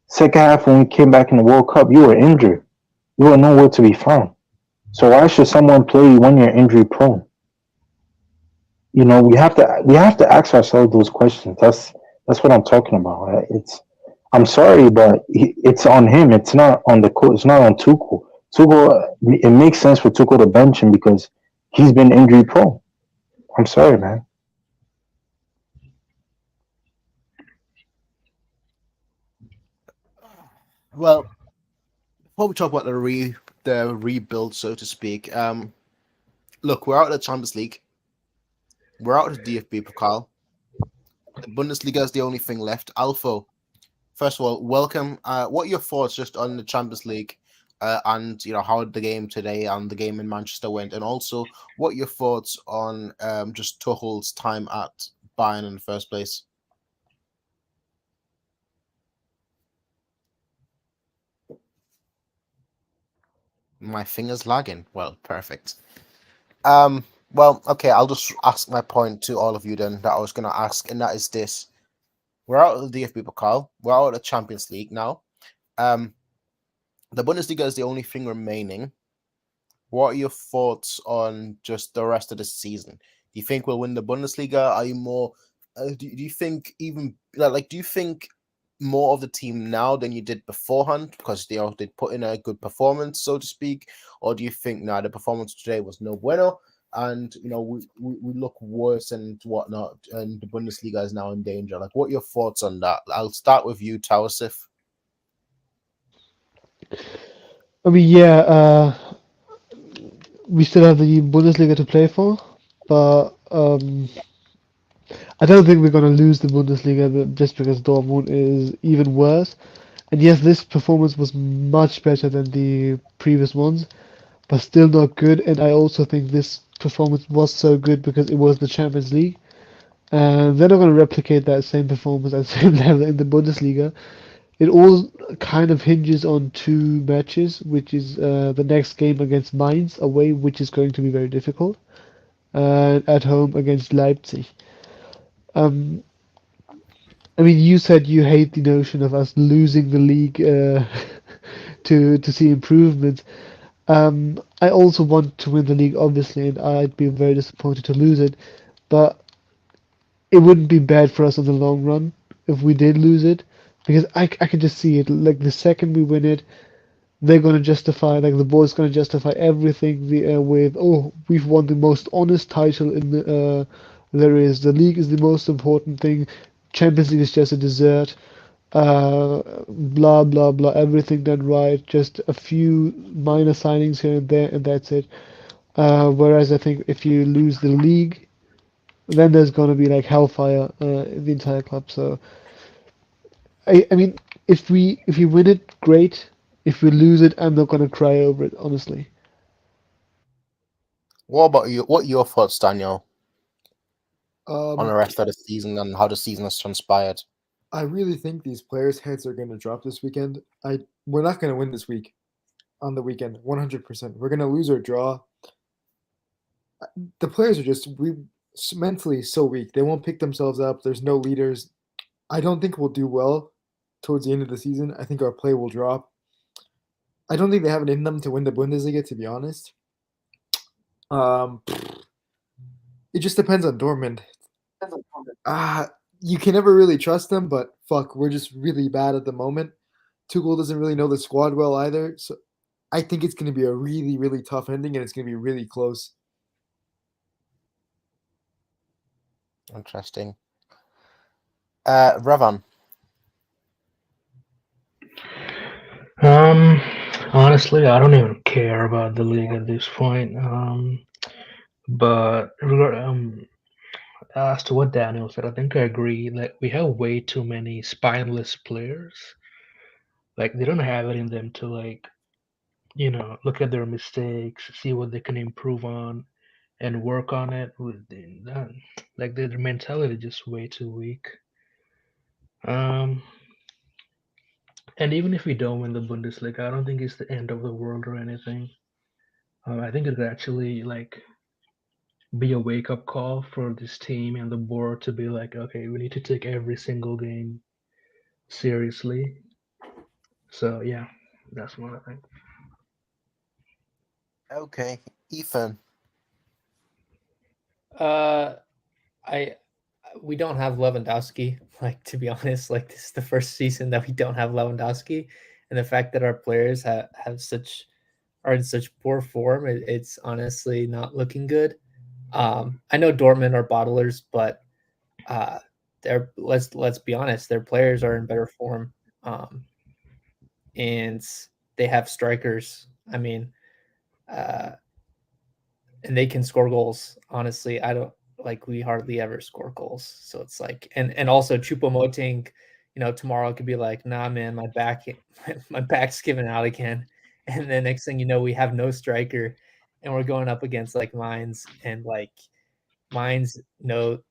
Second half, when we came back in the World Cup, you were injured. You were nowhere to be found. So why should someone play you when you're injury prone? We have to ask ourselves those questions. That's what I'm talking about. Right? I'm sorry, but it's on him. It's not on the coach. It's not on Tuchel. Tuchel, it makes sense for Tuchel to bench him because he's been injury prone. I'm sorry, man. Well, before we talk about the rebuild, so to speak, look, we're out of the Champions League. We're out of the DFB Pokal. The Bundesliga is the only thing left. Alfo, first of all, welcome. What are your thoughts just on the Champions League, and how the game today and the game in Manchester went, and also what are your thoughts on just Tuchel's time at Bayern in the first place? My finger's lagging. Well, perfect. Well, okay, I'll just ask my point to all of you then that I was gonna ask, and that is this. We're out of the DFB Pokal, we're out of the Champions League now. The Bundesliga is the only thing remaining. What are your thoughts on just the rest of the season? Do you think we'll win the Bundesliga? Are you more do you think even do you think more of the team now than you did beforehand because they put in a good performance, so to speak, or do you think the performance today was no bueno and we look worse and whatnot, and the Bundesliga is now in danger? Like, what are your thoughts on that? I'll start with you, Tawasif. I mean, yeah, we still have the Bundesliga to play for, but I don't think we're going to lose the Bundesliga just because Dortmund is even worse. And yes, this performance was much better than the previous ones, but still not good. And I also think this performance was so good because it was the Champions League. And they're not going to replicate that same performance at the same level in the Bundesliga. It all kind of hinges on two matches, which is the next game against Mainz away, which is going to be very difficult, and at home against Leipzig. Um, I mean, you said you hate the notion of us losing the league to see improvements. I also want to win the league, obviously, and I'd be very disappointed to lose it. But it wouldn't be bad for us in the long run if we did lose it, because I can just see it. Like, the second we win it, they're gonna justify, like, the board's gonna justify everything with, oh, we've won the most honest title in there is. The league is the most important thing. Champions League is just a dessert. Blah blah blah. Everything done right. Just a few minor signings here and there, and that's it. Whereas I think if you lose the league, then there's gonna be like hellfire in the entire club. So I mean, if we win it, great. If we lose it, I'm not gonna cry over it, honestly. What about you? What are your thoughts, Daniel, on the Um, rest of the season and how the season has transpired? I really think these players' heads are going to drop this weekend. We're not going to win this week on the weekend, 100%. We're going to lose or draw. The players are just mentally so weak. They won't pick themselves up. There's no leaders. I don't think we'll do well towards the end of the season. I think our play will drop. I don't think they have it in them to win the Bundesliga, to be honest. It just depends on Dortmund. You can never really trust them, but fuck, we're just really bad at the moment. Tuchel doesn't really know the squad well either, so I think it's going to be a really, really tough ending, and it's going to be really close. Interesting. Ravan. Honestly, I don't even care about the league at this point. But as to what Daniel said, I think I agree. Like, we have way too many spineless players. Like, they don't have it in them to, like, look at their mistakes, see what they can improve on, and work on it. Like, their mentality is just way too weak. Um, And even if we don't win the Bundesliga, I don't think it's the end of the world or anything. I think it'd actually like be a wake up call for this team and the board to be like, okay, we need to take every single game seriously. So yeah, that's what I think. Okay, Ethan. I we don't have Lewandowski. Like, to be honest, like, this is the first season that we don't have Lewandowski, and the fact that our players have such are in such poor form, it's honestly not looking good. I know Dortmund are bottlers, but they're let's be honest, their players are in better form, and they have strikers. I mean, uh, and they can score goals. Honestly, I don't like we hardly ever score goals. So it's like, and also Chupomoting, tomorrow could be like, nah, man, my back, my back's giving out again. And then next thing you know, we have no striker, and we're going up against like Mines, and like Mines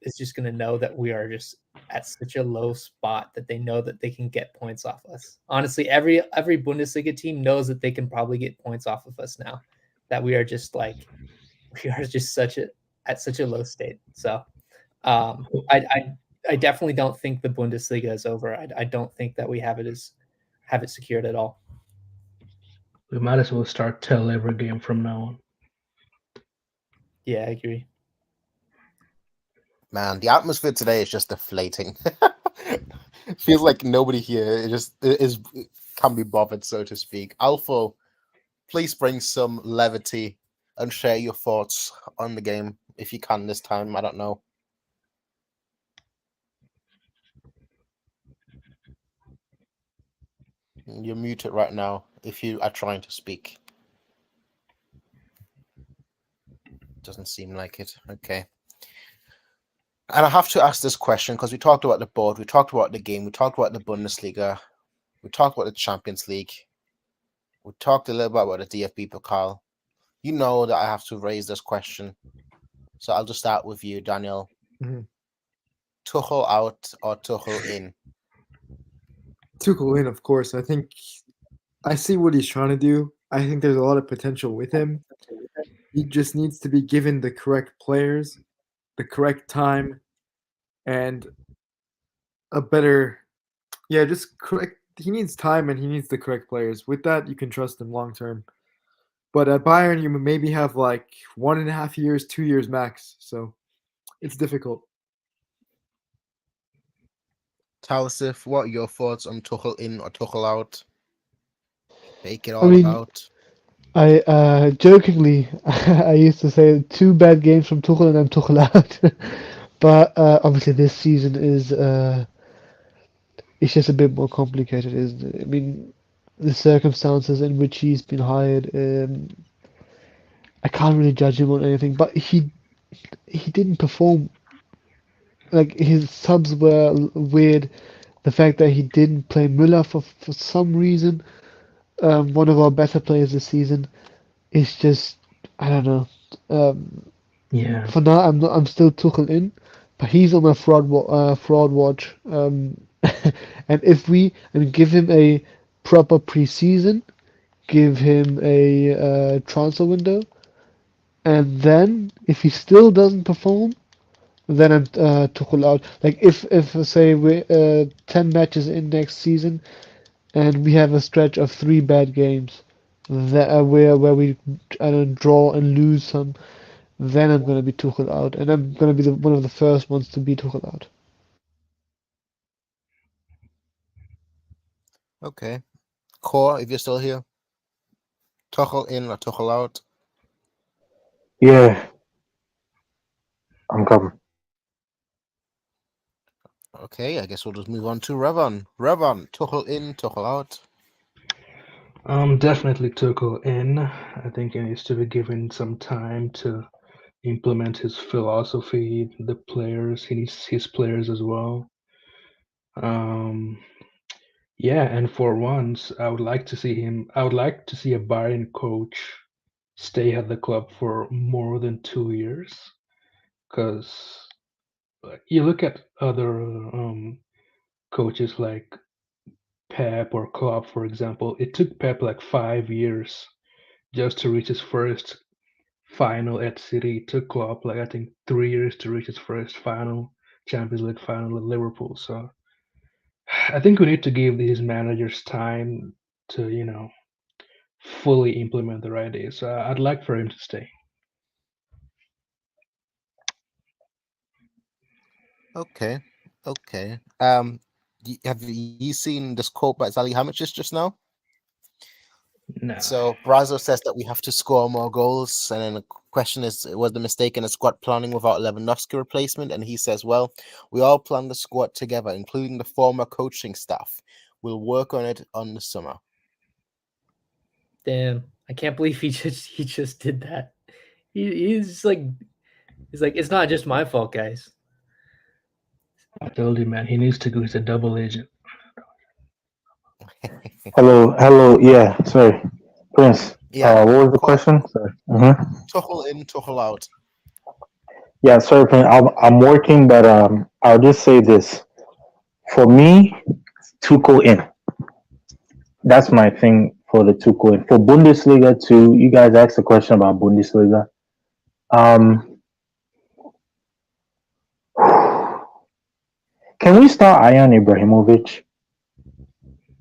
is just gonna know that we are just at such a low spot that they know that they can get points off us. Honestly, every Bundesliga team knows that they can probably get points off of us now. That we are just like we are just at such a low state. So I definitely don't think the Bundesliga is over. I don't think that we have it secured at all. We might as well start tell every game from now on. Yeah, I agree. Man, the atmosphere today is just deflating. Feels like nobody here can be bothered, so to speak. Alpha, please bring some levity and share your thoughts on the game if you can this time. I don't know. You're muted right now if you are trying to speak. Doesn't seem like it. Okay. And I have to ask this question because we talked about the board, we talked about the game, we talked about the Bundesliga, we talked about the Champions League, we talked a little bit about the DFB Pokal. You know that I have to raise this question. So I'll just start with you, Daniel. Mm-hmm. Tuchel out or Tuchel in? Tuchel in, of course. I think I see what he's trying to do. I think there's a lot of potential with him. He just needs to be given the correct players, the correct time, and a better, just correct. He needs time and he needs the correct players. With that, you can trust him long term. But at Bayern, you maybe have like 1.5 years, 2 years max. So it's difficult. Talasif, what are your thoughts on Tuchel in or Tuchel out? Make it I all mean, about. I jokingly I used to say 2 bad games from Tuchel and I'm Tuchel out. But obviously this season is it's just a bit more complicated, isn't it? I mean, the circumstances in which he's been hired, I can't really judge him on anything. But he didn't perform. Like his subs were weird. The fact that he didn't play Müller for some reason, one of our better players this season, is just I don't know. Yeah. For now, I'm still Tuchel in, but he's on my fraud watch. And if we give him a proper preseason, give him a transfer window, and then if he still doesn't perform, then I'm Tuchel out. Like if say we 10 matches in next season, and we have a stretch of 3 bad games, that where we I don't draw and lose some, then I'm gonna be Tuchel out, and I'm gonna be one of the first ones to be Tuchel out. Okay. Core, if you're still here. Tuchel in or Tuchel out? Yeah, I'm coming. Okay, I guess we'll just move on to Revan. Revan, Tuchel in, Tuchel out. Definitely Tuchel in. I think he needs to be given some time to implement his philosophy. The players, he needs his players as well. Yeah, and for once, I would like to see him. I would like to see a Bayern coach stay at the club for more than 2 years, because you look at other coaches like Pep or Klopp, for example. It took Pep like 5 years just to reach his first final at City. It took Klopp like I think 3 years to reach his first final Champions League final at Liverpool. So I think we need to give these managers time to, fully implement the right ideas. So I'd like for him to stay. Okay. Okay. Have you seen this quote by Salihamidzic just now? No. So Brazo says that we have to score more goals, and then the question is, was the mistake in the squad planning without Lewandowski replacement? And he says, well, we all planned the squad together, including the former coaching staff. We'll work on it on the summer. Damn, I can't believe he just did that. He's like it's not just my fault, guys. I told you, man, he needs to go. He's a double agent. Hello. Yeah, sorry, Prince. Yeah. What was the question? Sorry. Tuchel in, Tuchel out. Yeah, sorry, Prince. I'm working, but I'll just say this. For me, Tuchel in. That's my thing for the Tuchel in. For Bundesliga too, you guys asked a question about Bundesliga. Can we start Ayan Ibrahimovic?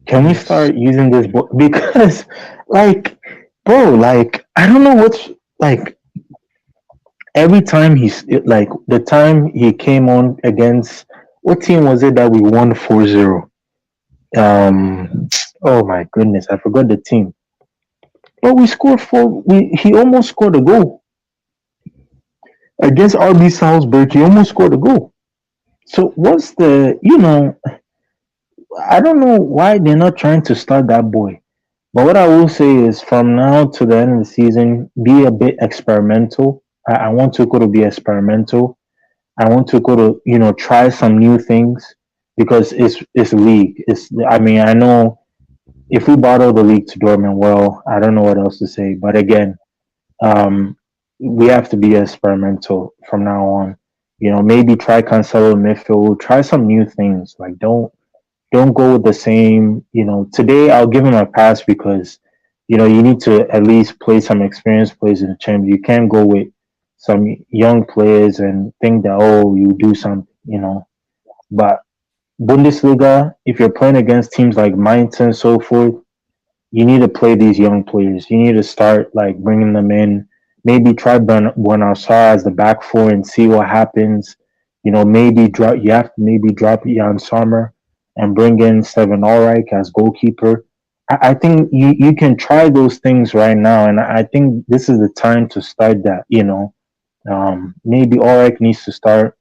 Can we start using this because, like, bro, like I don't know what's like. Every time he's like the time he came on against what team was it that we won 4-0? Oh my goodness, I forgot the team. But we scored four. He almost scored a goal against RB Salzburg. He almost scored a goal. So what's the I don't know why they're not trying to start that boy. But what I will say is from now to the end of the season, be a bit experimental. I want Tuchel to be experimental. I want Tuchel to, try some new things because it's league. I know if we bottle the league to Dortmund, well, I don't know what else to say. But again, we have to be experimental from now on. Maybe try Cancelo in midfield, try some new things. Like don't go with the same. Today I'll give him a pass because you need to at least play some experienced players in the champions. You can't go with some young players and think that you do something. But Bundesliga, if you're playing against teams like Mainz and so forth, you need to play these young players. You need to start like bringing them in. Maybe try Buenos as the back four and see what happens. Maybe drop. You have to maybe drop Jan Sommer and bring in Steven Ulreich as goalkeeper. I think you can try those things right now, and I think this is the time to start that. Maybe Ulreich needs to start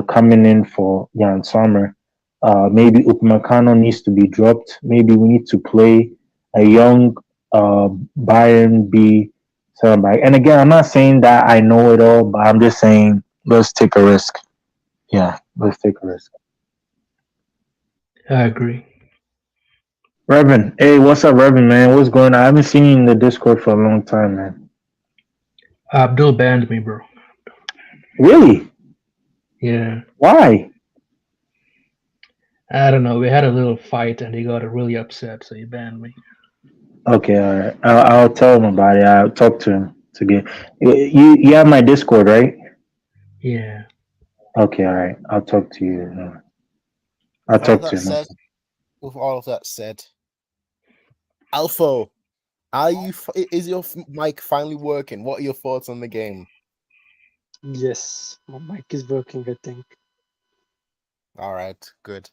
coming in for Jan Sommer. Maybe Upamecano needs to be dropped. Maybe we need to play a young Bayern B center back. And again, I'm not saying that I know it all, but I'm just saying let's take a risk. Yeah, let's take a risk. I agree. Reverend, hey, what's up, Reverend, man? What's going on? I haven't seen you in the Discord for a long time, man. Abdul banned me, bro. Really? Yeah. Why? I don't know. We had a little fight and he got really upset, so he banned me. Okay, all right. I'll tell him about it. I'll talk to him to get you have my Discord, right? Yeah. Okay, all right. I'll talk to you. I'll talk to him. With all of that said, Alpha, is your mic finally working? What are your thoughts on the game? Yes, my mic is working, I think. All right, good.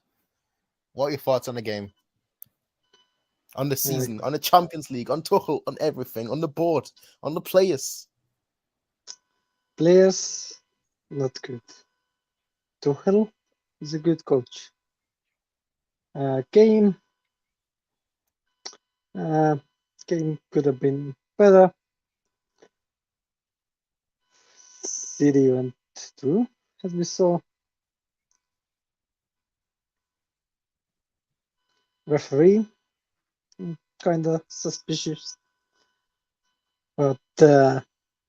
What are your thoughts on the game? On the season, on the Champions League, on Tuchel, on everything, on the board, on the players? Players, not good. Tuchel is a good coach. Game could have been better. City went through, as we saw. Referee, kind of suspicious. But and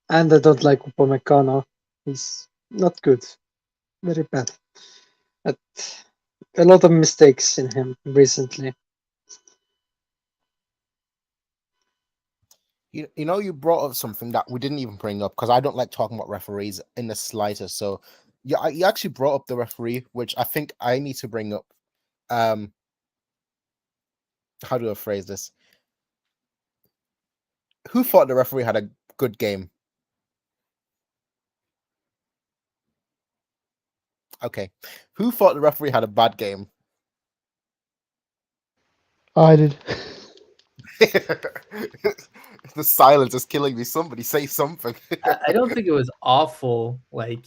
I don't like Upamecano. He's not good. Very bad. But a lot of mistakes in him recently. You know, you brought up something that we didn't even bring up because I don't like talking about referees in the slightest. So, yeah, you actually brought up the referee, which I think I need to bring up. How do I phrase this? Who thought the referee had a good game? Okay. Who thought the referee had a bad game? I did. The silence is killing me. Somebody say something. I don't think it was awful, like,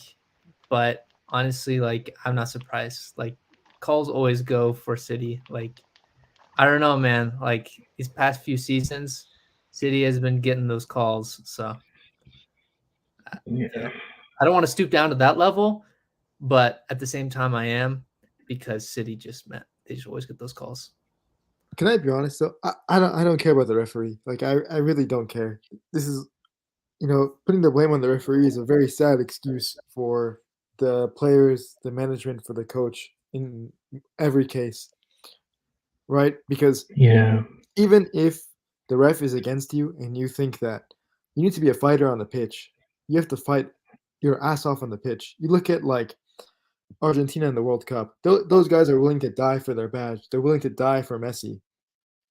but honestly, like, I'm not surprised. Like, calls always go for City. Like, I don't know, man. Like, these past few seasons, City has been getting those calls. So, Yeah. I don't want to stoop down to that level, but at the same time, I am, because City they just always get those calls. Can I be honest though? I don't care about the referee. Like I really don't care. This is, putting the blame on the referee is a very sad excuse for the players, the management, for the coach in every case, right? Because Yeah. even if the ref is against you and you think that you need to be a fighter on the pitch, you have to fight your ass off on the pitch. You look at like Argentina in the World Cup. Those guys are willing to die for their badge. They're willing to die for Messi.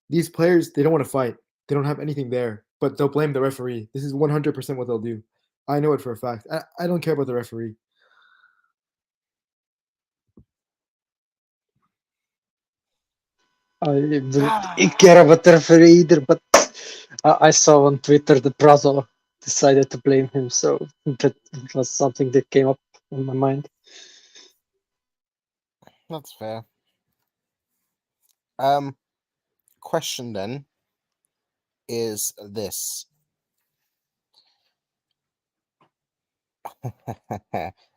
These players, they don't want to fight. They don't have anything there, but they'll blame the referee. This is 100% what they'll do. I know it for a fact. I don't care about the referee. I didn't care about the referee either, but I saw on Twitter that Brazil decided to blame him, so that was something that came up in my mind. That's fair. Question then is this.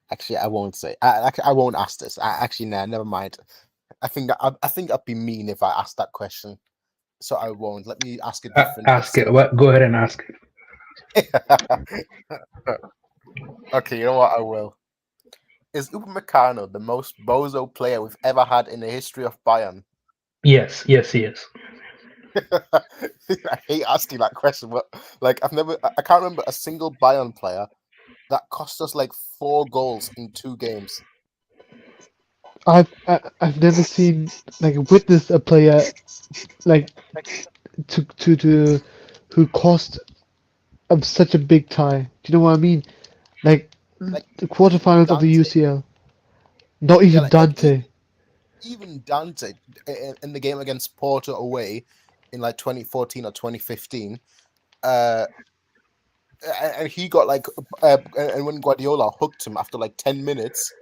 Actually, I won't say. I won't ask this. Actually, no, never mind. I think I'd be mean if I asked that question, so I won't. Let me ask a different. Ask it. What? Go ahead and ask it. Okay, you know what? I will. Is Upamecano the most bozo player we've ever had in the history of Bayern? Yes, he is. I hate asking that question, but like I can't remember a single Bayern player that cost us like 4 goals in 2 games. I've never seen witnessed a player like to who cost such a big tie. Do you know what I mean? Like the quarterfinals of the Dante. UCL. Not even Dante. Even Dante in the game against Porto away in like 2014 or 2015, and he got and when Guardiola hooked him after like 10 minutes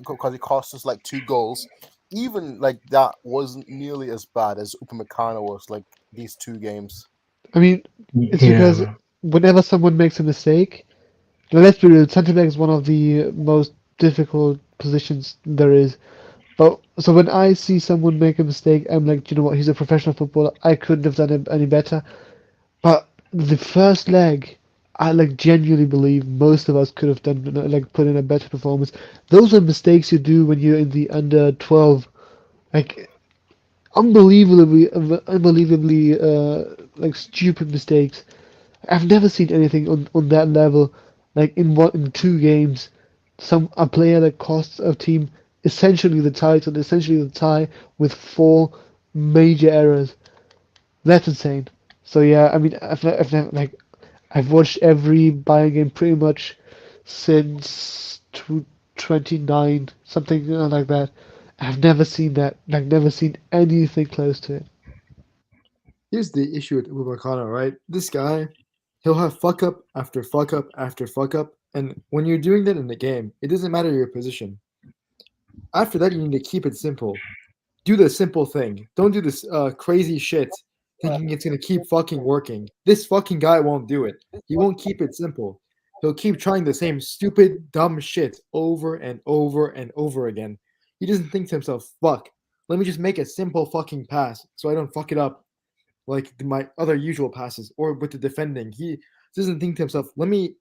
because it cost us like 2 goals, even like that wasn't nearly as bad as Upamecano was like these 2 games. I mean, it's because whenever someone makes a mistake, let's be real, centre back is one of the most difficult positions there is. But so when I see someone make a mistake, I'm like, you know what? He's a professional footballer. I couldn't have done it any better. But the first leg, I genuinely believe most of us could have done put in a better performance. Those are mistakes you do when you're in the under 12, unbelievably stupid mistakes. I've never seen anything on that level, in 2 games, a player that costs a team essentially the title, essentially the tie with 4 major errors. That's insane. So yeah, I mean, I've watched every Bayern game pretty much since 29, something like that. I've never seen that. Never seen anything close to it. Here's the issue with Upamecano, right? This guy, he'll have fuck up after fuck up after fuck up, and when you're doing that in the game, it doesn't matter your position. After that, you need to keep it simple. Do the simple thing. Don't do this crazy shit thinking it's gonna keep fucking working. This fucking guy won't do it. He won't keep it simple. He'll keep trying the same stupid, dumb shit over and over and over again. He doesn't think to himself, fuck, let me just make a simple fucking pass so I don't fuck it up like my other usual passes or with the defending. He doesn't think to himself, let me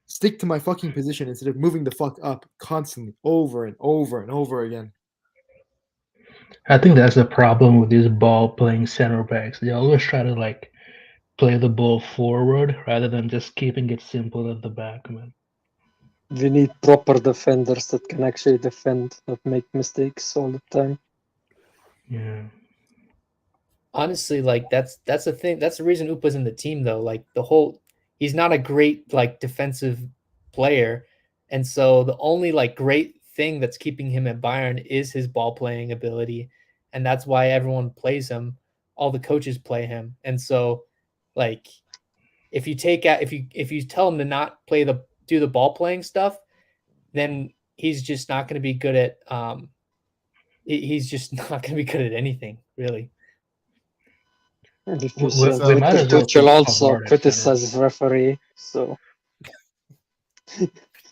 stick to my fucking position instead of moving the fuck up constantly over and over and over again. I think that's the problem with these ball playing center backs. They always try to play the ball forward rather than just keeping it simple at the back, man. We need proper defenders that can actually defend, not make mistakes all the time. Yeah. Honestly, like that's the thing. That's the reason Upa's in the team, though. Like he's not a great like defensive player, and so the only like great thing that's keeping him at Bayern is his ball playing ability, and that's why everyone plays him. All the coaches play him, and so like if you tell him to not do the ball playing stuff, then he's just not going to be good at he's just not going to be good at anything, really. And if We- you see we- on we might Twitter, as well Tuchel put also Pavard at criticizes referee. So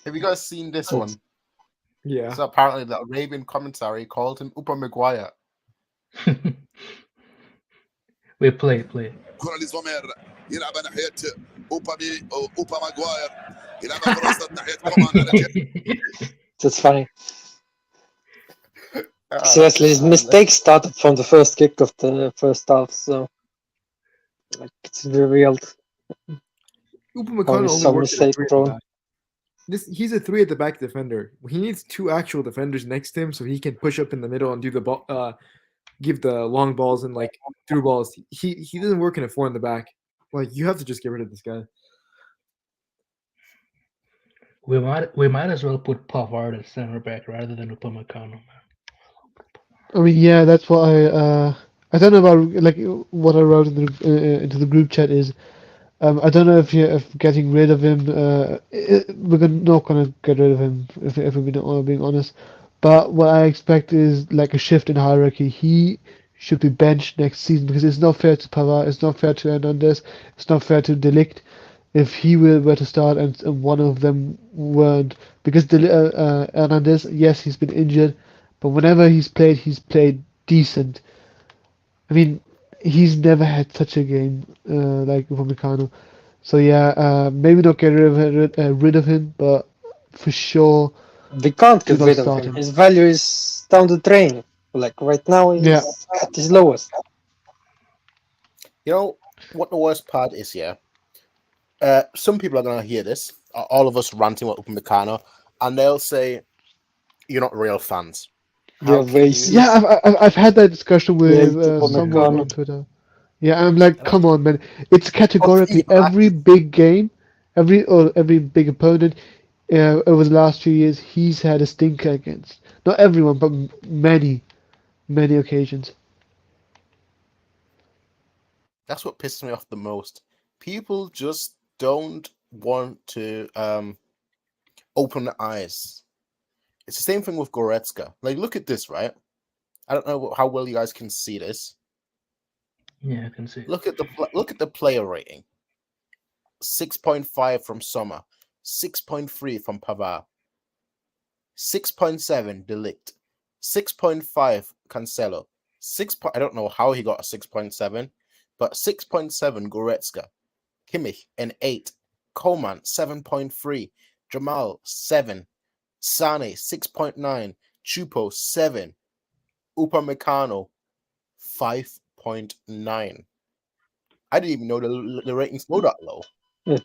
Have you guys seen this one? Yeah. So apparently the Arabian commentary called him Upamecano. we play. كرة لزومير يلعبها ناحية أوبا ماغواير يلعبها في الوسط ناحية كومان على الجهة. that's funny. Seriously, his mistake started from the first kick of the first half. So like, it's revealed how Upamecano he's only so works at mistake three at the prone. back. He's a 3 at the back defender. He needs 2 actual defenders next to him so he can push up in the middle and do the ball, give the long balls and like through balls. He doesn't work in a 4 in the back. Like you have to just get rid of this guy. We might as well put Pavard at center back rather than Upamecano. I mean, yeah, that's what I don't know about like what I wrote into the group chat is I don't know if getting rid of him we're not gonna get rid of him if we're being honest, but what I expect is like a shift in hierarchy. He should be benched next season because it's not fair to Pavard, it's not fair to Hernandez, it's not fair to De Ligt if he were to start and one of them weren't, because Hernandez, yes, he's been injured, but whenever he's played decent. I mean, he's never had such a game like Upamecano. So yeah, maybe not get rid of him, but for sure. We can't do get not rid of start him. His value is down the drain. Like right now, he's Yeah. at his lowest. You know what the worst part is here? Some people are gonna hear this, all of us ranting about Upamecano, and they'll say, "You're not real fans." You're can you- racist. Yeah, I've had that discussion with Yeah, someone Upamecano. on Twitter. Yeah, I'm like, come on, man! It's categorically every big game, every big opponent over the last few years, he's had a stinker against. Not everyone, but many occasions. That's what pisses me off the most. People just don't want to open their eyes. It's the same thing with Goretzka. Like, look at this, right? I don't know how well you guys can see this. Yeah, I can see. Look at the player rating. 6.5 from Sommer, 6.3 from Pavard, 6.7 De Ligt, 6.5 Cancelo, I don't know how he got a 6.7, but 6.7 Goretzka, Kimmich an 8, Coman 7.3, Jamal 7, Sane 6.9, Chupo 7, Upamecano 5.9. I didn't even know the ratings go that low.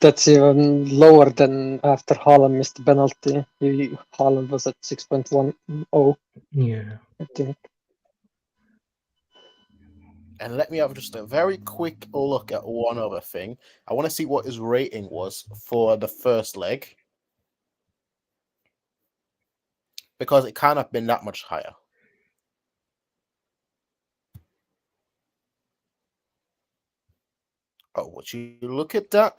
That's even lower than after Haaland missed the penalty. Haaland was at 6.10, Yeah. I think. And let me have just a very quick look at one other thing. I want to see what his rating was for the first leg, because it can't have been that much higher. Oh, would you look at that?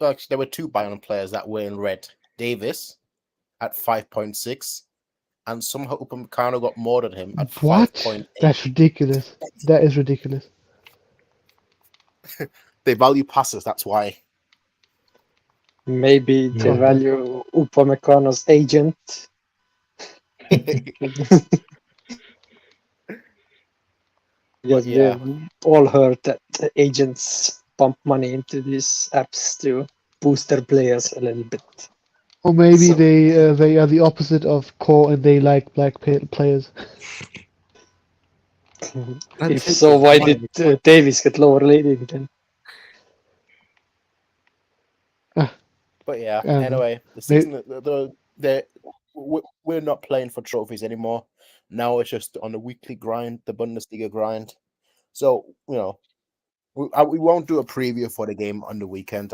Actually, there were 2 Bayern players that were in red. Davis at 5.6, and somehow Upamecano got more than him at What? 5.8. That's ridiculous. That is ridiculous. They value passes, that's why. Maybe they Yeah. value Upamecano's agent. Because Yeah. we've all heard that the agents pump money into these apps to boost their players a little bit. Or maybe So- they are the opposite of core and they like black players. If so, why did Davis get lower rating then? But yeah, And anyway, the season, we're not playing for trophies anymore. Now it's just on the weekly grind, the Bundesliga grind. So we won't do a preview for the game on the weekend.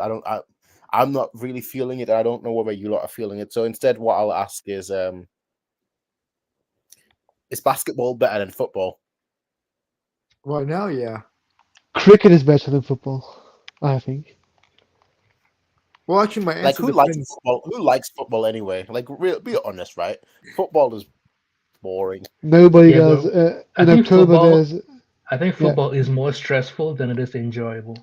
I'm not really feeling it. I don't know whether you lot are feeling it. So instead, what I'll ask is basketball better than football? Right now, yeah. cricket is better than football, I think. Well, actually, my Like answer who likes depends. football? Who likes football anyway? Like, be honest, right? Football is boring. Nobody Yeah, does. but I In think October, football. there's I think yeah. football is more stressful than it is enjoyable.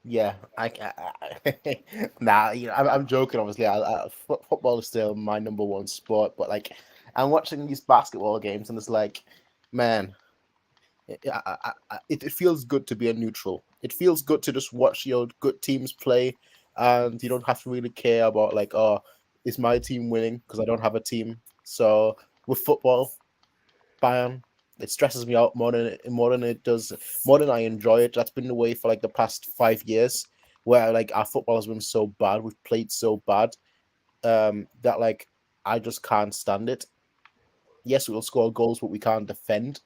Yeah, nah. I'm joking. Obviously, football is still my number one sport. But like, I'm watching these basketball games, and it's like, man, it feels good to be a neutral. It feels good to just watch your good teams play, and you don't have to really care about like, oh, is my team winning? Because I don't have a team. So with football, Bayern, it stresses me out more than it does, more than I enjoy it. That's been the way for like the past 5 years, where like our football has been so bad, we've played so bad, that like I just can't stand it. Yes, we'll score goals, but we can't defend.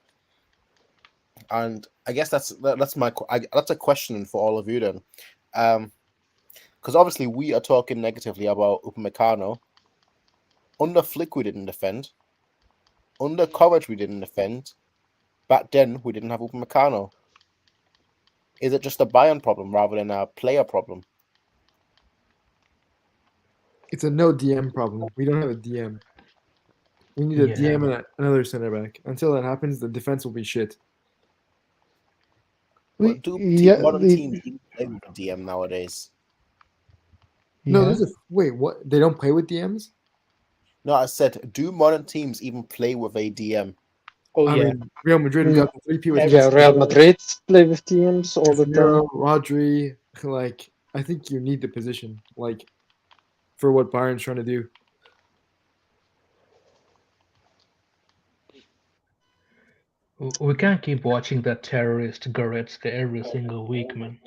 And I guess that's a question for all of you then, because obviously we are talking negatively about Upamecano. Under Flick, we didn't defend. Under Kovac, we didn't defend. Back then, we didn't have Upamecano. Is it just a Bayern problem rather than a player problem? It's a no DM problem. We don't have a DM. We need a DM and another center back. Until that happens, the defense will be shit. But do modern teams even play with a DM nowadays? No, there's a wait. What? They don't play with DMs? No, I said, do modern teams even play with a DM? Oh I yeah. mean, Real Madrid got the 3P with Yeah, Real Madrid play with DMs all the time. Rodri, like I think you need the position, like for what Bayern's trying to do. We can't keep watching that terrorist Goretzka every single week, man.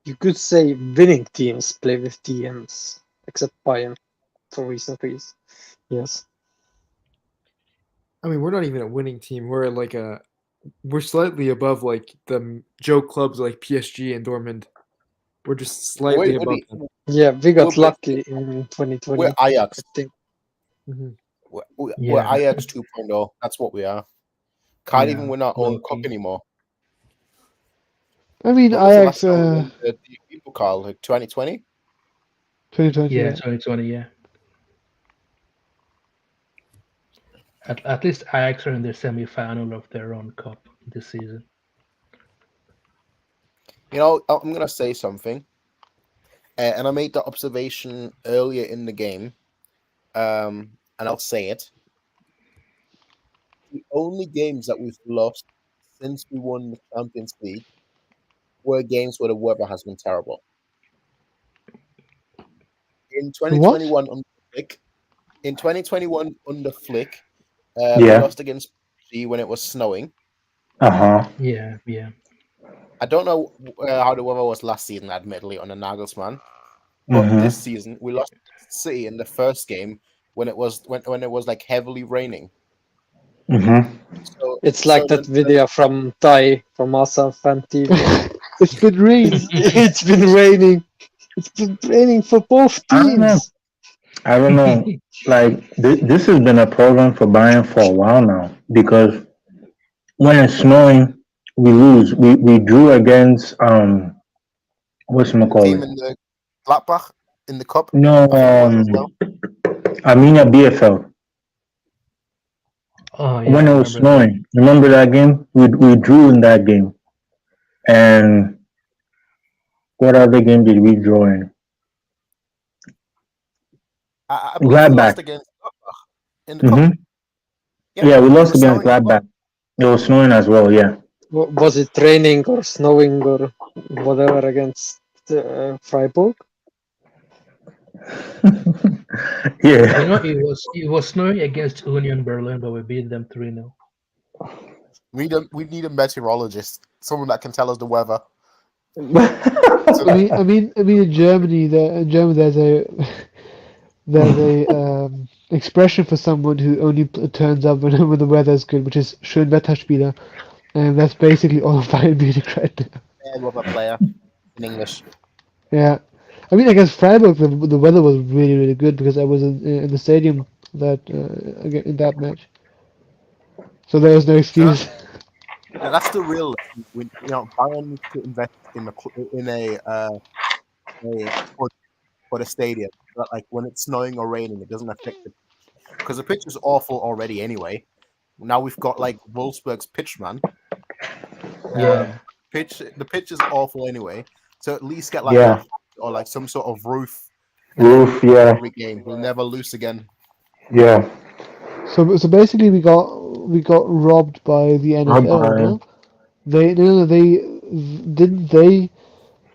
You could say winning teams play with DMs, except Bayern, for recent reasons. Yes. I mean, we're not even a winning team. We're slightly above like the joke clubs like PSG and Dortmund. We're just slightly above them. Yeah, we got lucky in 2020. We're Ajax. I think. Mm-hmm. We're Ajax 2.0. That's what we are. Can't even win our own cup anymore. I mean, When was the Ajax. last time we won the people call like 2020? 2020. Yeah, 2020. Yeah. At least Ajax are in the semi-final of their own cup this season. You know, I'm gonna say something, and I made that observation earlier in the game, and I'll say it. The only games that we've lost since we won the Champions League were games where the weather has been terrible. In 2021 under Flick, we lost against PSG when it was snowing. Yeah. I don't know how the weather was last season, admittedly, on the Nagelsmann. But this season, we lost City in the first game when it was like heavily raining. So, It's like that video from Ty from MiaSanMiaTV. It's been raining. It's been raining. It's been raining for both teams. I don't know. Like this has been a problem for Bayern for a while now because when it's snowing, we lose. We drew against whatchamacallit? Team in the Gladbach in the cup. No, Arminia BFL. Oh yeah. When it was snowing, remember that game? We drew in that game, and what other game did we draw in? I believe we lost against Gladbach in the cup. Yeah, we lost against Gladbach. It was snowing as well. Yeah. Was it raining or snowing or whatever against Freiburg? Yeah. You know, it was snowing against Union Berlin, but we beat them 3-0. We need a meteorologist, someone that can tell us the weather. I mean, in Germany, there's a expression for someone who only turns up when the weather is good, which is Schönwetterspieler, and that's basically all of Bayern Munich right now. Fair weather player in English. Yeah, I mean, I guess Freiburg, the weather was really good because I was in the stadium in that match, so there was no excuse. Yeah, that's the real. Bayern needs to invest in for the stadium. But like when it's snowing or raining, it doesn't affect the pitch because the pitch is awful already anyway. Now we've got like Wolfsburg's pitch, man. Yeah. The pitch is awful anyway. So at least get or like some sort of roof. Yeah. Every game, we'll never lose again. Yeah. So basically, we got robbed by the NFL. No? They didn't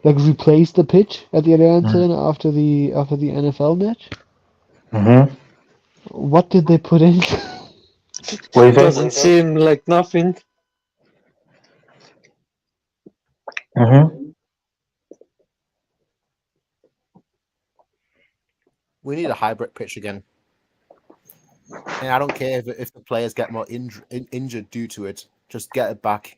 like replace the pitch at the Allianz Arena after the NFL match. Mm-hmm. What did they put in? It doesn't seem like nothing. Mm-hmm. We need a hybrid pitch again. And I don't care if the players get more injured due to it. Just get it back.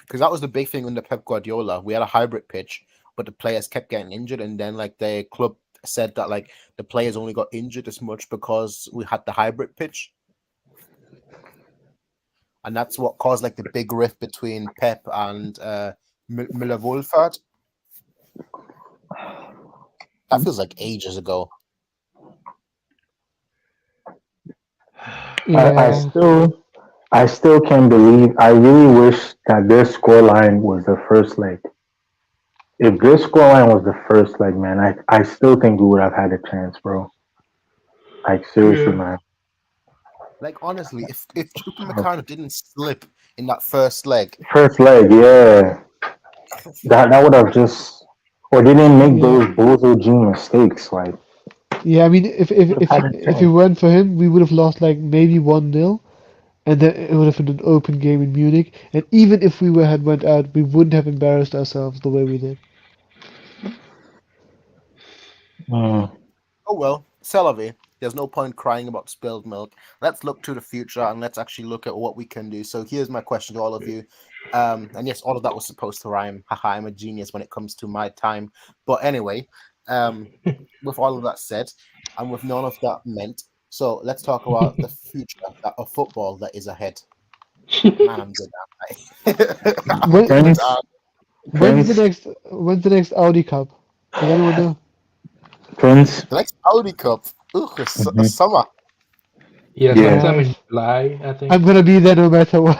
Because that was the big thing under Pep Guardiola. We had a hybrid pitch, but the players kept getting injured. And then like the club said that like the players only got injured as much because we had the hybrid pitch. And that's what caused like the big rift between Pep and Müller-Wohlfahrt. That feels like ages ago. Yeah. I still can't believe. I really wish that their scoreline was the first leg. If their scoreline was the first leg, man, I still think we would have had a chance, bro. Like seriously, man. Like honestly, if Upamecano didn't slip in that first leg, yeah, that would have just, or they didn't make those bozo G mistakes, like. Yeah, I mean, if it weren't for him, we would have lost like maybe 1-0, and then it would have been an open game in Munich. And even if we had went out, we wouldn't have embarrassed ourselves the way we did. Oh well, Celavi. There's no point crying about spilled milk. Let's look to the future and let's actually look at what we can do. So here's my question to all of you. And yes, all of that was supposed to rhyme. Haha, I'm a genius when it comes to my time. But anyway, with all of that said, and with none of that meant, so let's talk about the future of football that is ahead. Man, I'm good at When's the next Audi Cup? Does anyone know? Prince. The next Audi Cup. Ooh, a summer. Yeah, sometime in July, I think. I'm gonna be there no matter what.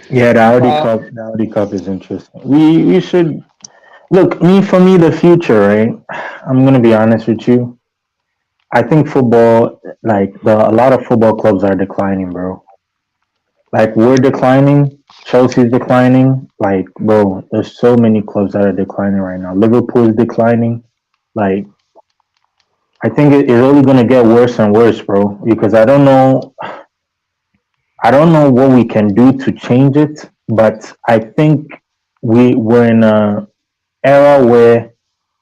Yeah, the Audi Cup is interesting. We should look. For me, the future, right? I'm gonna be honest with you. I think football, like a lot of football clubs are declining, bro. Like we're declining. Chelsea's declining. Like, bro, there's so many clubs that are declining right now. Liverpool's declining. Like, I think it's only gonna get worse and worse, bro. Because I don't know what we can do to change it. But I think we're in a era where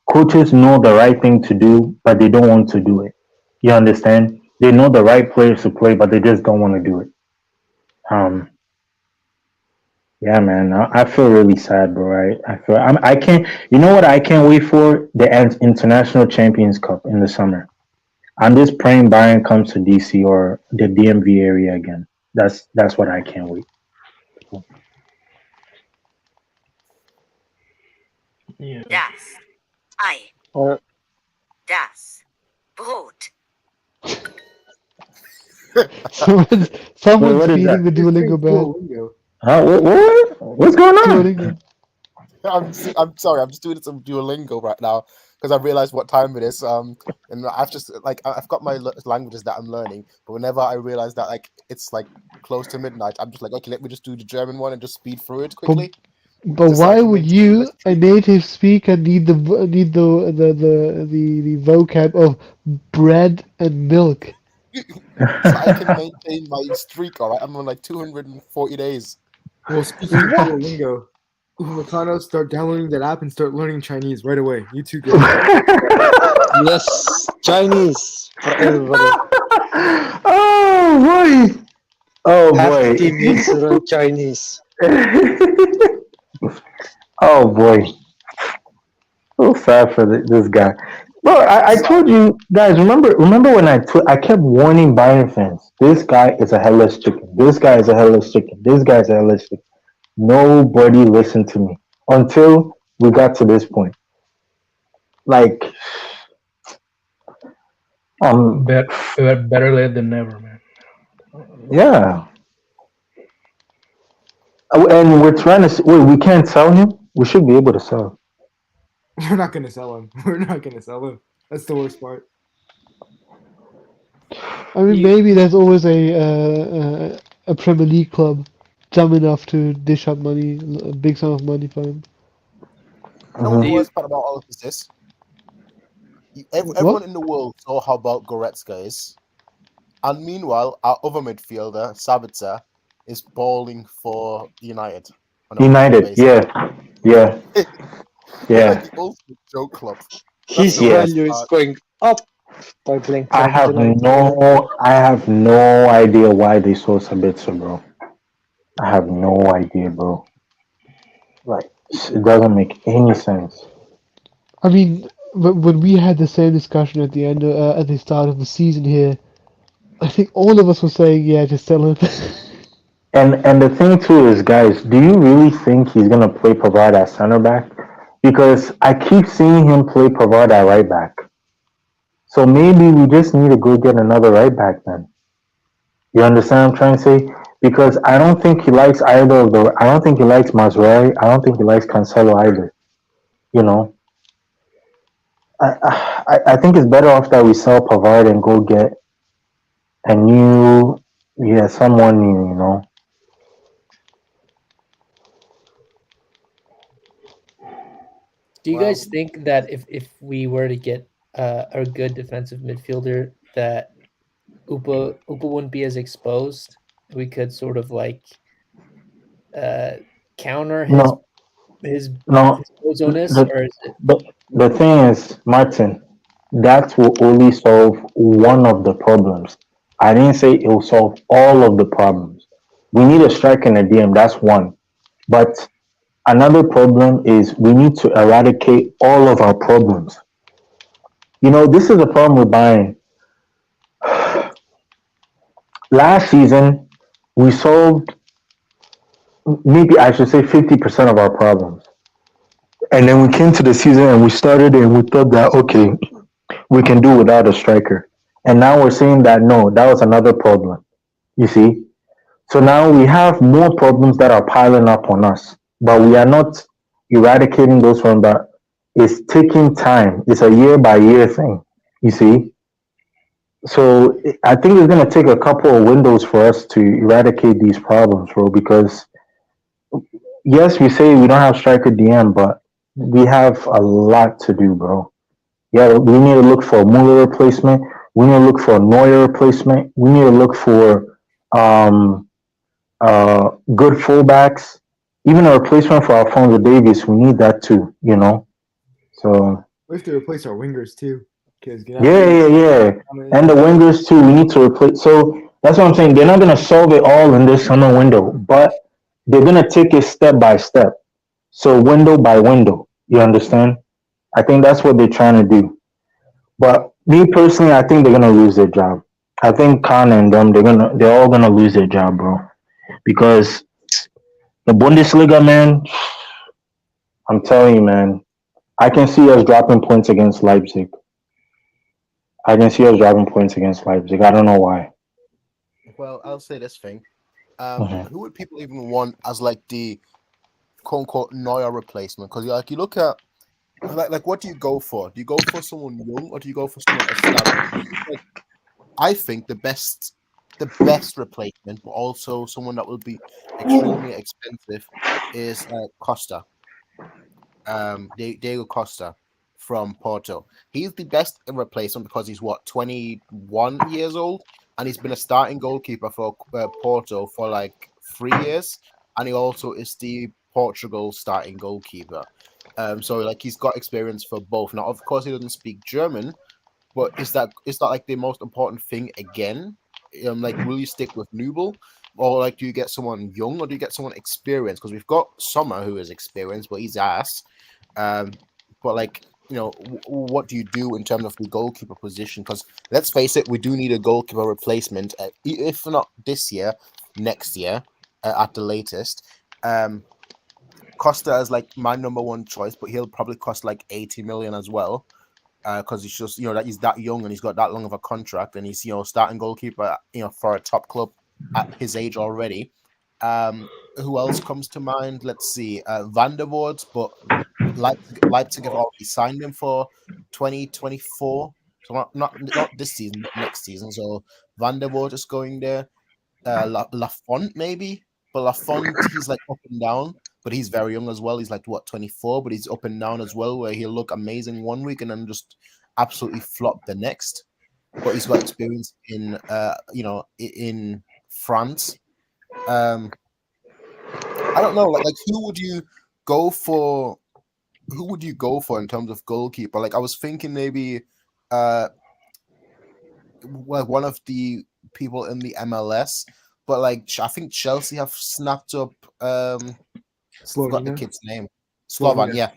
coaches know the right thing to do, but they don't want to do it. You understand? They know the right players to play, but they just don't want to do it. Yeah, man, I feel really sad, bro. I can't. You know what? I can't wait for the International Champions Cup in the summer. I'm just praying Bayern comes to DC or the DMV area again. That's what I can't wait. Yeah. Das Ei. Das Brot. Someone's feeding the Duolingo bell. What's going on? I'm sorry. I'm just doing some Duolingo right now because I realized what time it is. And I've got my languages that I'm learning, but whenever I realize that like it's like close to midnight, I'm just like, okay, let me just do the German one and just speed through it quickly. But why would you, a native speaker, need the vocab of bread and milk? so I can maintain my streak. All right, I'm on like 240 days. Well, speaking of What? Duolingo, Upamecano, start downloading that app and start learning Chinese right away. You too, guys. Yes, Chinese for everybody. Oh boy! Oh Half the boy! team needs to learn Chinese. Oh boy! So sad for this guy. Bro, I told you guys. Remember when I kept warning Bayern fans. This guy is a headless chicken. This guy is a headless chicken. This guy is a headless chicken. Nobody listened to me until we got to this point. Like, Better late than never, man. yeah. And we're trying to. Wait, we can't sell him. We should be able to sell him. We're not gonna sell him. We're not gonna sell him. That's the worst part. I mean, maybe there's always a Premier League club dumb enough to dish out money, a big sum of money for him. You know what the worst part about all of this is? Everyone What? in the world saw how about Goretzka is. And meanwhile, our other midfielder, Sabitzer, is balling for United. on a United, basis. yeah. Like the ultimate joke club. His value is going up by playing I for have United. I have no idea why they sold Sabitzer, bro. I have no idea, bro. Like, it doesn't make any sense. I mean, when we had the same discussion at the start of the season here, I think all of us were saying, yeah, just sell him. And the thing too is, guys, do you really think he's gonna play Pavard at center back? Because I keep seeing him play Pavard at right back. So maybe we just need to go get another right back then. You understand what I'm trying to say? Because I don't think he likes either of the. I don't think he likes Mazraoui. I don't think he likes Cancelo either. You know, I think it's better off that we sell Pavard and go get a new, someone new. You know. Do you guys think that if we were to get a good defensive midfielder, that Upa wouldn't be as exposed? We could sort of like counter No, his no. ozoness, The, or is it? the thing is, Martin, that will only solve one of the problems. I didn't say it will solve all of the problems. We need a striker and a DM. That's one. But another problem is we need to eradicate all of our problems. You know, this is the problem with Bayern. Last season, we solved, maybe I should say, 50% of our problems. And then we came to the season and we started and we thought that, okay, we can do without a striker. And now we're saying that no, that was another problem. You see? So now we have more problems that are piling up on us, but we are not eradicating those ones. But it's taking time. It's a year by year thing. You see? So I think it's going to take a couple of windows for us to eradicate these problems, bro. Because yes, we say we don't have striker DM, but we have a lot to do, bro. Yeah, we need to look for a Muller replacement. We need to look for a Neuer replacement. We need to look for good fullbacks. Even a replacement for Alphonso Davies, we need that too, you know? So. We have to replace our wingers too. Yeah. And the wingers too, we need to replace. So that's what I'm saying. They're not going to solve it all in this summer window, but they're going to take it step by step. So window by window. You understand? I think that's what they're trying to do. But me personally, I think they're gonna lose their job. I think Khan and them, they're all gonna lose their job, bro. Because the Bundesliga, man, I'm telling you, man, I can see us dropping points against Leipzig. I don't know why. Well, I'll say this thing. Mhm. Who would people even want as like the quote unquote Neuer replacement? Because like you look at like what do you go for? Do you go for someone young or do you go for someone established? Like, I think the best replacement, but also someone that will be extremely expensive, is Costa. Diego Costa from Porto. He's the best replacement because he's 21 years old. and he's been a starting goalkeeper for Porto for like 3 years, and he also is the Portugal starting goalkeeper. So like he's got experience for both. Now, of course, he doesn't speak German, but is that like the most important thing again? Like, will you stick with Nubel, or like do you get someone young, or do you get someone experienced? Because we've got Sommer who is experienced, but he's ass. But like, you know, what do you do in terms of the goalkeeper position? Because let's face it, we do need a goalkeeper replacement, if not this year, next year at the latest. Costa is like my number one choice, but he'll probably cost like 80 million as well. Because he's just, you know, that he's that young and he's got that long of a contract, and he's, you know, starting goalkeeper, you know, for a top club at his age already. Who else comes to mind? Let's see, Van der Voort, but Leipzig have already signed him for 2024, so not this season, but next season. So Van der Voort is going there. Lafont maybe, but Lafont, he's like up and down. But he's very young as well. He's like, what, 24? But he's up and down as well, where he'll look amazing one week and then just absolutely flop the next. But he's got experience in, you know, in France. I don't know. Like, who would you go for? Who would you go for in terms of goalkeeper? Like, I was thinking maybe, well, one of the people in the MLS. But like, I think Chelsea have snapped up. Forgot the kid's name. Slovan, yeah.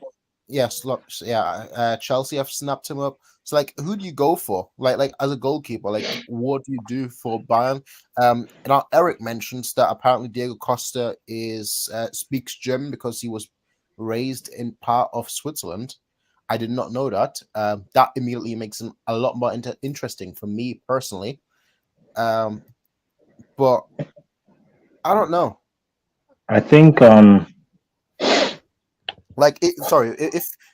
Chelsea have snapped him up. So like, who do you go for? Like as a goalkeeper, like what do you do for Bayern? Now Eric mentions that apparently Diego Costa is speaks German because he was raised in part of Switzerland. I did not know that. That immediately makes him a lot more interesting for me personally. But I don't know. I think like,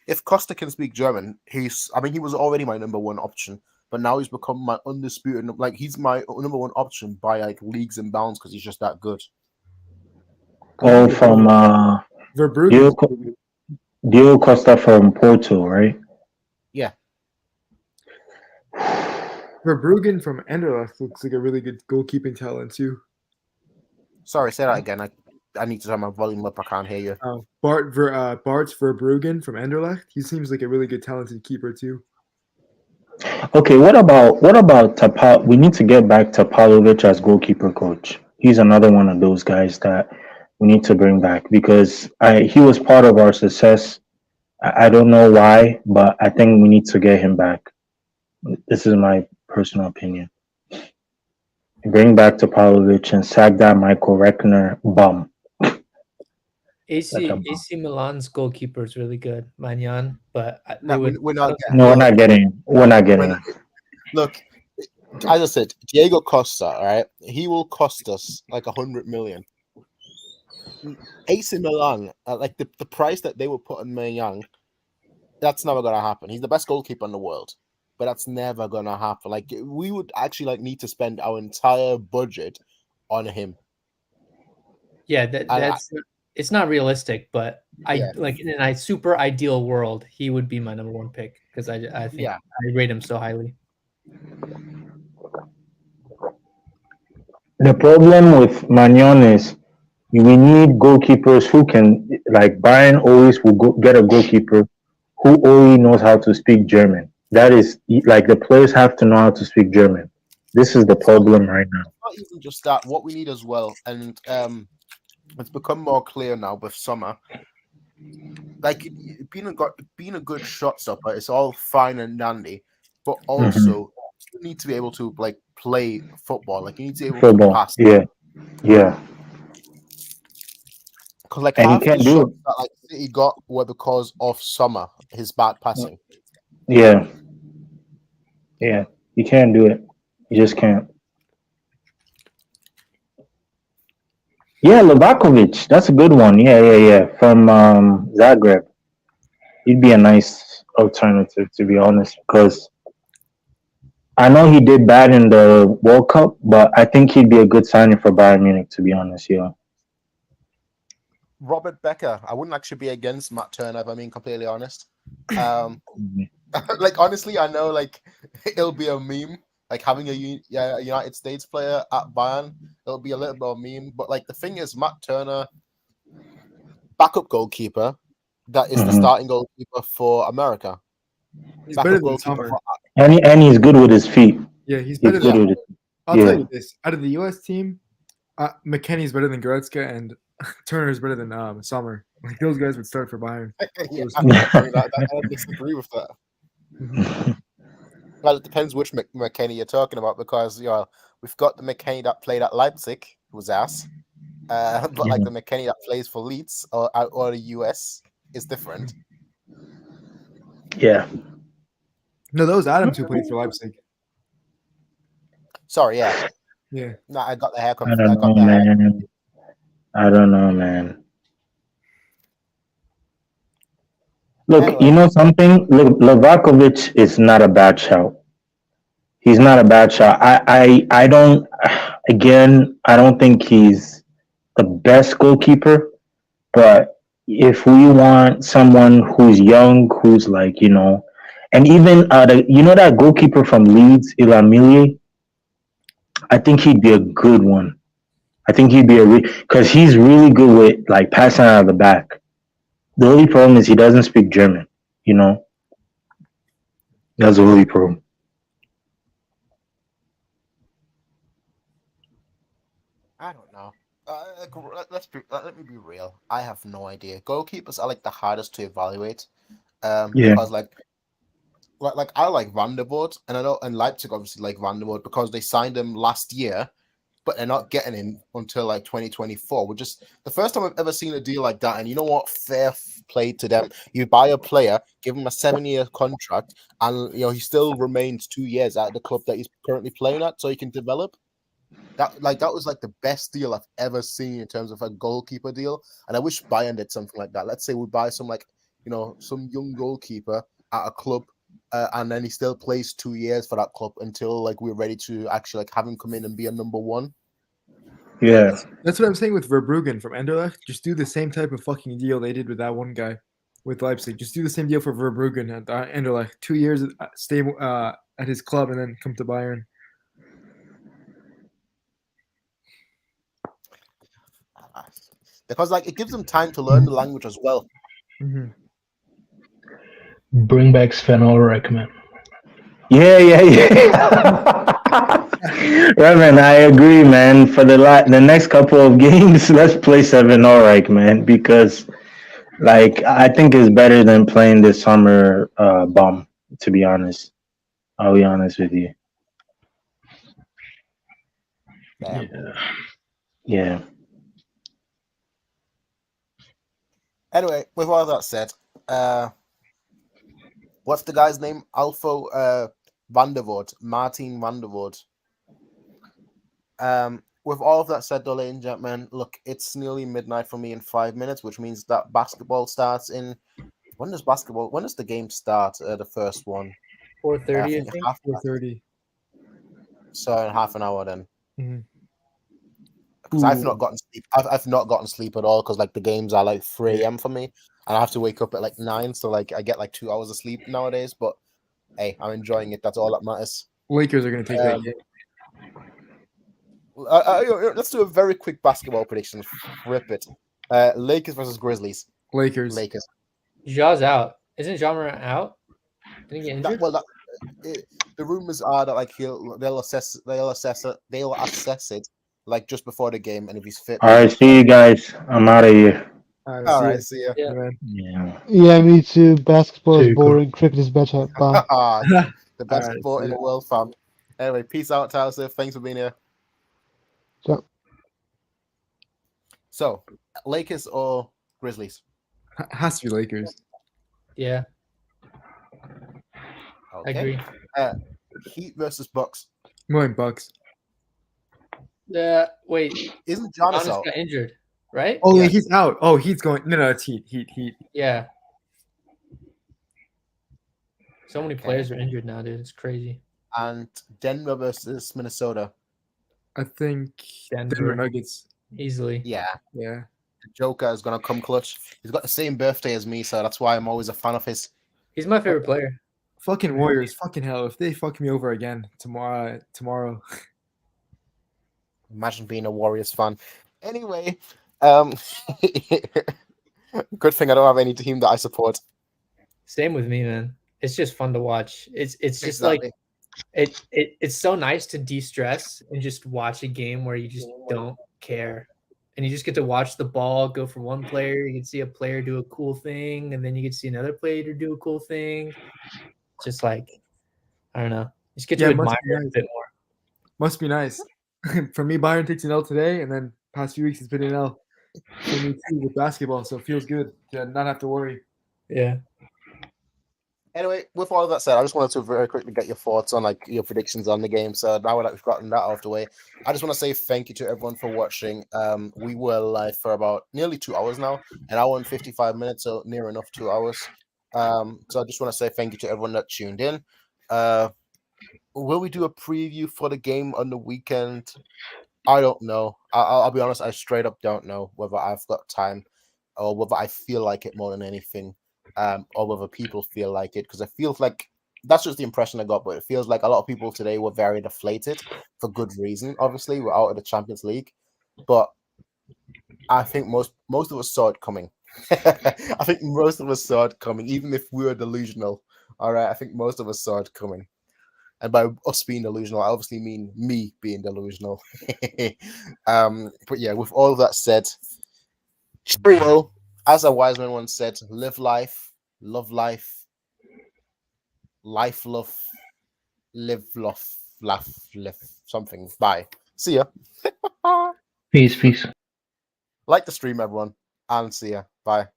if Costa can speak German, he was already my number one option, but now he's become my undisputed, like he's my number one option by like leagues and bounds because he's just that good. Oh, from Verbruggen. Diego Costa from Porto, right? Yeah. Verbruggen from Anderlecht looks like a really good goalkeeping talent too. Sorry, say that again. I need to turn my volume up. I can't hear you. Bart Verbruggen from Anderlecht. He seems like a really good talented keeper too. Okay, what about Tapal? We need to get back Tapalovic as goalkeeper coach. He's another one of those guys that we need to bring back because he was part of our success. I don't know why, but I think we need to get him back. This is my personal opinion. Bring back Tapalovic and sack that Michael Reckner bum. AC Milan's goalkeeper is really good, Magnan, but we're not getting him. Look, as I said, Diego Costa, right? He will cost us like 100 million. AC Milan, like the price that they were putting Magnan, that's never gonna happen. He's the best goalkeeper in the world, but that's never gonna happen. Like, we would actually like need to spend our entire budget on him. Yeah, it's not realistic, but like in a super ideal world, he would be my number one pick because I think I rate him so highly. The problem with Magnan is we need goalkeepers who can, like Bayern always will get a goalkeeper who only knows how to speak German. That is, like, the players have to know how to speak German. This is the problem right now. Not even just that. What we need as well, and it's become more clear now with Sommer. Like, being a good shot stopper is all fine and dandy, but also you need to be able to like play football. Like, you need to be able to pass. Yeah. Because like half the shots that like City got were because of Sommer, his bad passing. Yeah, you can't do it. You just can't. Yeah, Livakovic, that's a good one. Yeah. From Zagreb. He'd be a nice alternative, to be honest, because I know he did bad in the World Cup, but I think he'd be a good signing for Bayern Munich, to be honest, yeah. Robert Becker. I wouldn't actually be against Matt Turner, if I'm being completely honest. Like, honestly, I know like it'll be a meme, like having a United States player at Bayern, it'll be a little bit of a meme. But like the thing is, Matt Turner, backup goalkeeper, that is the starting goalkeeper for America. He's Backup better than goalkeeper Summer. for- And he's good with his feet. Yeah, he's He's better good than. with it. I'll Yeah. tell you this: out of the U.S. team, McKennie's better than Goretzka, and Turner's better than Sommer. Like those guys would start for Bayern. Yeah, I disagree with that. Well, it depends which McKennie you're talking about, because we've got the McKennie that played at Leipzig, who's ass, but like the McKennie that plays for Leeds or the US is different. Yeah. No, that was Adams who played for Leipzig. Sorry, yeah. Yeah. No, I got the haircut. I don't know, man. I don't know, man. Look, Anyway. you know something? Livakovic is not a bad shout. He's not a bad shot. I don't. Again, I don't think he's the best goalkeeper, but if we want someone who's young, who's like, and even that goalkeeper from Leeds, Ilamile, I think he'd be a good one. I think he'd be because he's really good with like passing out of the back. The only problem is he doesn't speak German. That's the only problem. I don't know. Let me be real. I have no idea. Goalkeepers are like the hardest to evaluate. Because like I like Van der Voort, and I know, and Leipzig obviously like Van der Voort because they signed him last year, but they're not getting him until like 2024. Which is the first time I've ever seen a deal like that. And you know what? Fair play to them. You buy a player, give him a 7-year contract, and he still remains 2 years at the club that he's currently playing at, so he can develop. That was like the best deal I've ever seen in terms of a goalkeeper deal. And I wish Bayern did something like that. Let's say we buy some some young goalkeeper at a club, and then he still plays 2 years for that club until like we're ready to actually like have him come in and be a number one. Yeah. That's what I'm saying with Verbruggen from Anderlecht. Just do the same type of fucking deal they did with that one guy with Leipzig. Just do the same deal for Verbruggen at Anderlecht. 2 years, stay at his club, and then come to Bayern. Because like it gives them time to learn the language as well. Mm-hmm. Bring back Sven Ulreich, man. Yeah. Right, man. I agree, man. For the next couple of games, let's play Sven Ulreich, man, because like I think it's better than playing this summer bomb. To be honest, I'll be honest with you. Yeah. Anyway, with all that said, what's the guy's name? Alpha Van der Voort, Martin Van der Voort. With all of that said, though, ladies and gentlemen, look, it's nearly midnight for me in 5 minutes, which means that basketball starts in. When does the game start? The first one. 4:30, I think. 4:30. So in half an hour then. Mm-hmm. Because I've not gotten sleep. I've not gotten sleep at all because like the games are like 3 a.m. for me, and I have to wake up at like 9. So like I get like 2 hours of sleep nowadays. But hey, I'm enjoying it. That's all that matters. Lakers are going to take that game. Let's do a very quick basketball prediction. Rip it. Lakers versus Grizzlies. Lakers. Ja's out. Isn't Ja Morant out? Didn't he get injured? The rumors are that like they'll assess it like just before the game, and if he's fit. All right, see you guys. I'm out of here. All right, see you. Yeah, me too. Basketball is boring. Cricket is better. Bye. The best sport in the world, fam. Anyway, peace out, Tyler. Thanks for being here. So, Lakers or Grizzlies? Has to be Lakers. Yeah. Okay. I agree. Heat versus Bucks. I'm going Bucks. Wait. Isn't Giannis out? got injured, right? Oh yeah, he's out. Oh, Heat's going. No, it's Heat. Yeah. So many players are injured now, dude. It's crazy. And Denver versus Minnesota. I think Denver Nuggets. Easily. Yeah. Yeah. The Joker is gonna come clutch. He's got the same birthday as me, so that's why I'm always a fan of his. He's my favorite player. Fucking Warriors, fucking hell! If they fuck me over again tomorrow. Imagine being a Warriors fan. Anyway, good thing I don't have any team that I support. Same with me, man. It's just fun to watch. It's just Exactly. like it's so nice to de-stress and just watch a game where you just don't care. And you just get to watch the ball go from one player. You can see a player do a cool thing, and then you get to see another player do a cool thing. Just like, I don't know. You just get to Yeah, it must admire be it a nice. bit more. Must be nice. For me, Bayern takes an L today, and then past few weeks it's been an L for me too with basketball. So it feels good to not have to worry. Yeah. Anyway, with all of that said, I just wanted to very quickly get your thoughts on like your predictions on the game. So now that we've gotten that out of the way, I just want to say thank you to everyone for watching. We were live for about nearly 2 hours now, an hour and 55 minutes, so near enough 2 hours. So I just want to say thank you to everyone that tuned in. Will we do a preview for the game on the weekend? I don't know. I'll be honest, I straight up don't know whether I've got time or whether I feel like it more than anything. Or whether people feel like it, because it feels like that's just the impression I got, but it feels like a lot of people today were very deflated for good reason. Obviously, we're out of the Champions League, but I think most of us saw it coming. I think most of us saw it coming, even if we were delusional. All right, I think most of us saw it coming, and by us being delusional, I obviously mean me being delusional. But yeah, with all of that said, cheerio. As a wise man once said, live life, love life, life, love, live, love, laugh, live, something. Bye. See ya. Peace. Like the stream, everyone, and see ya. Bye.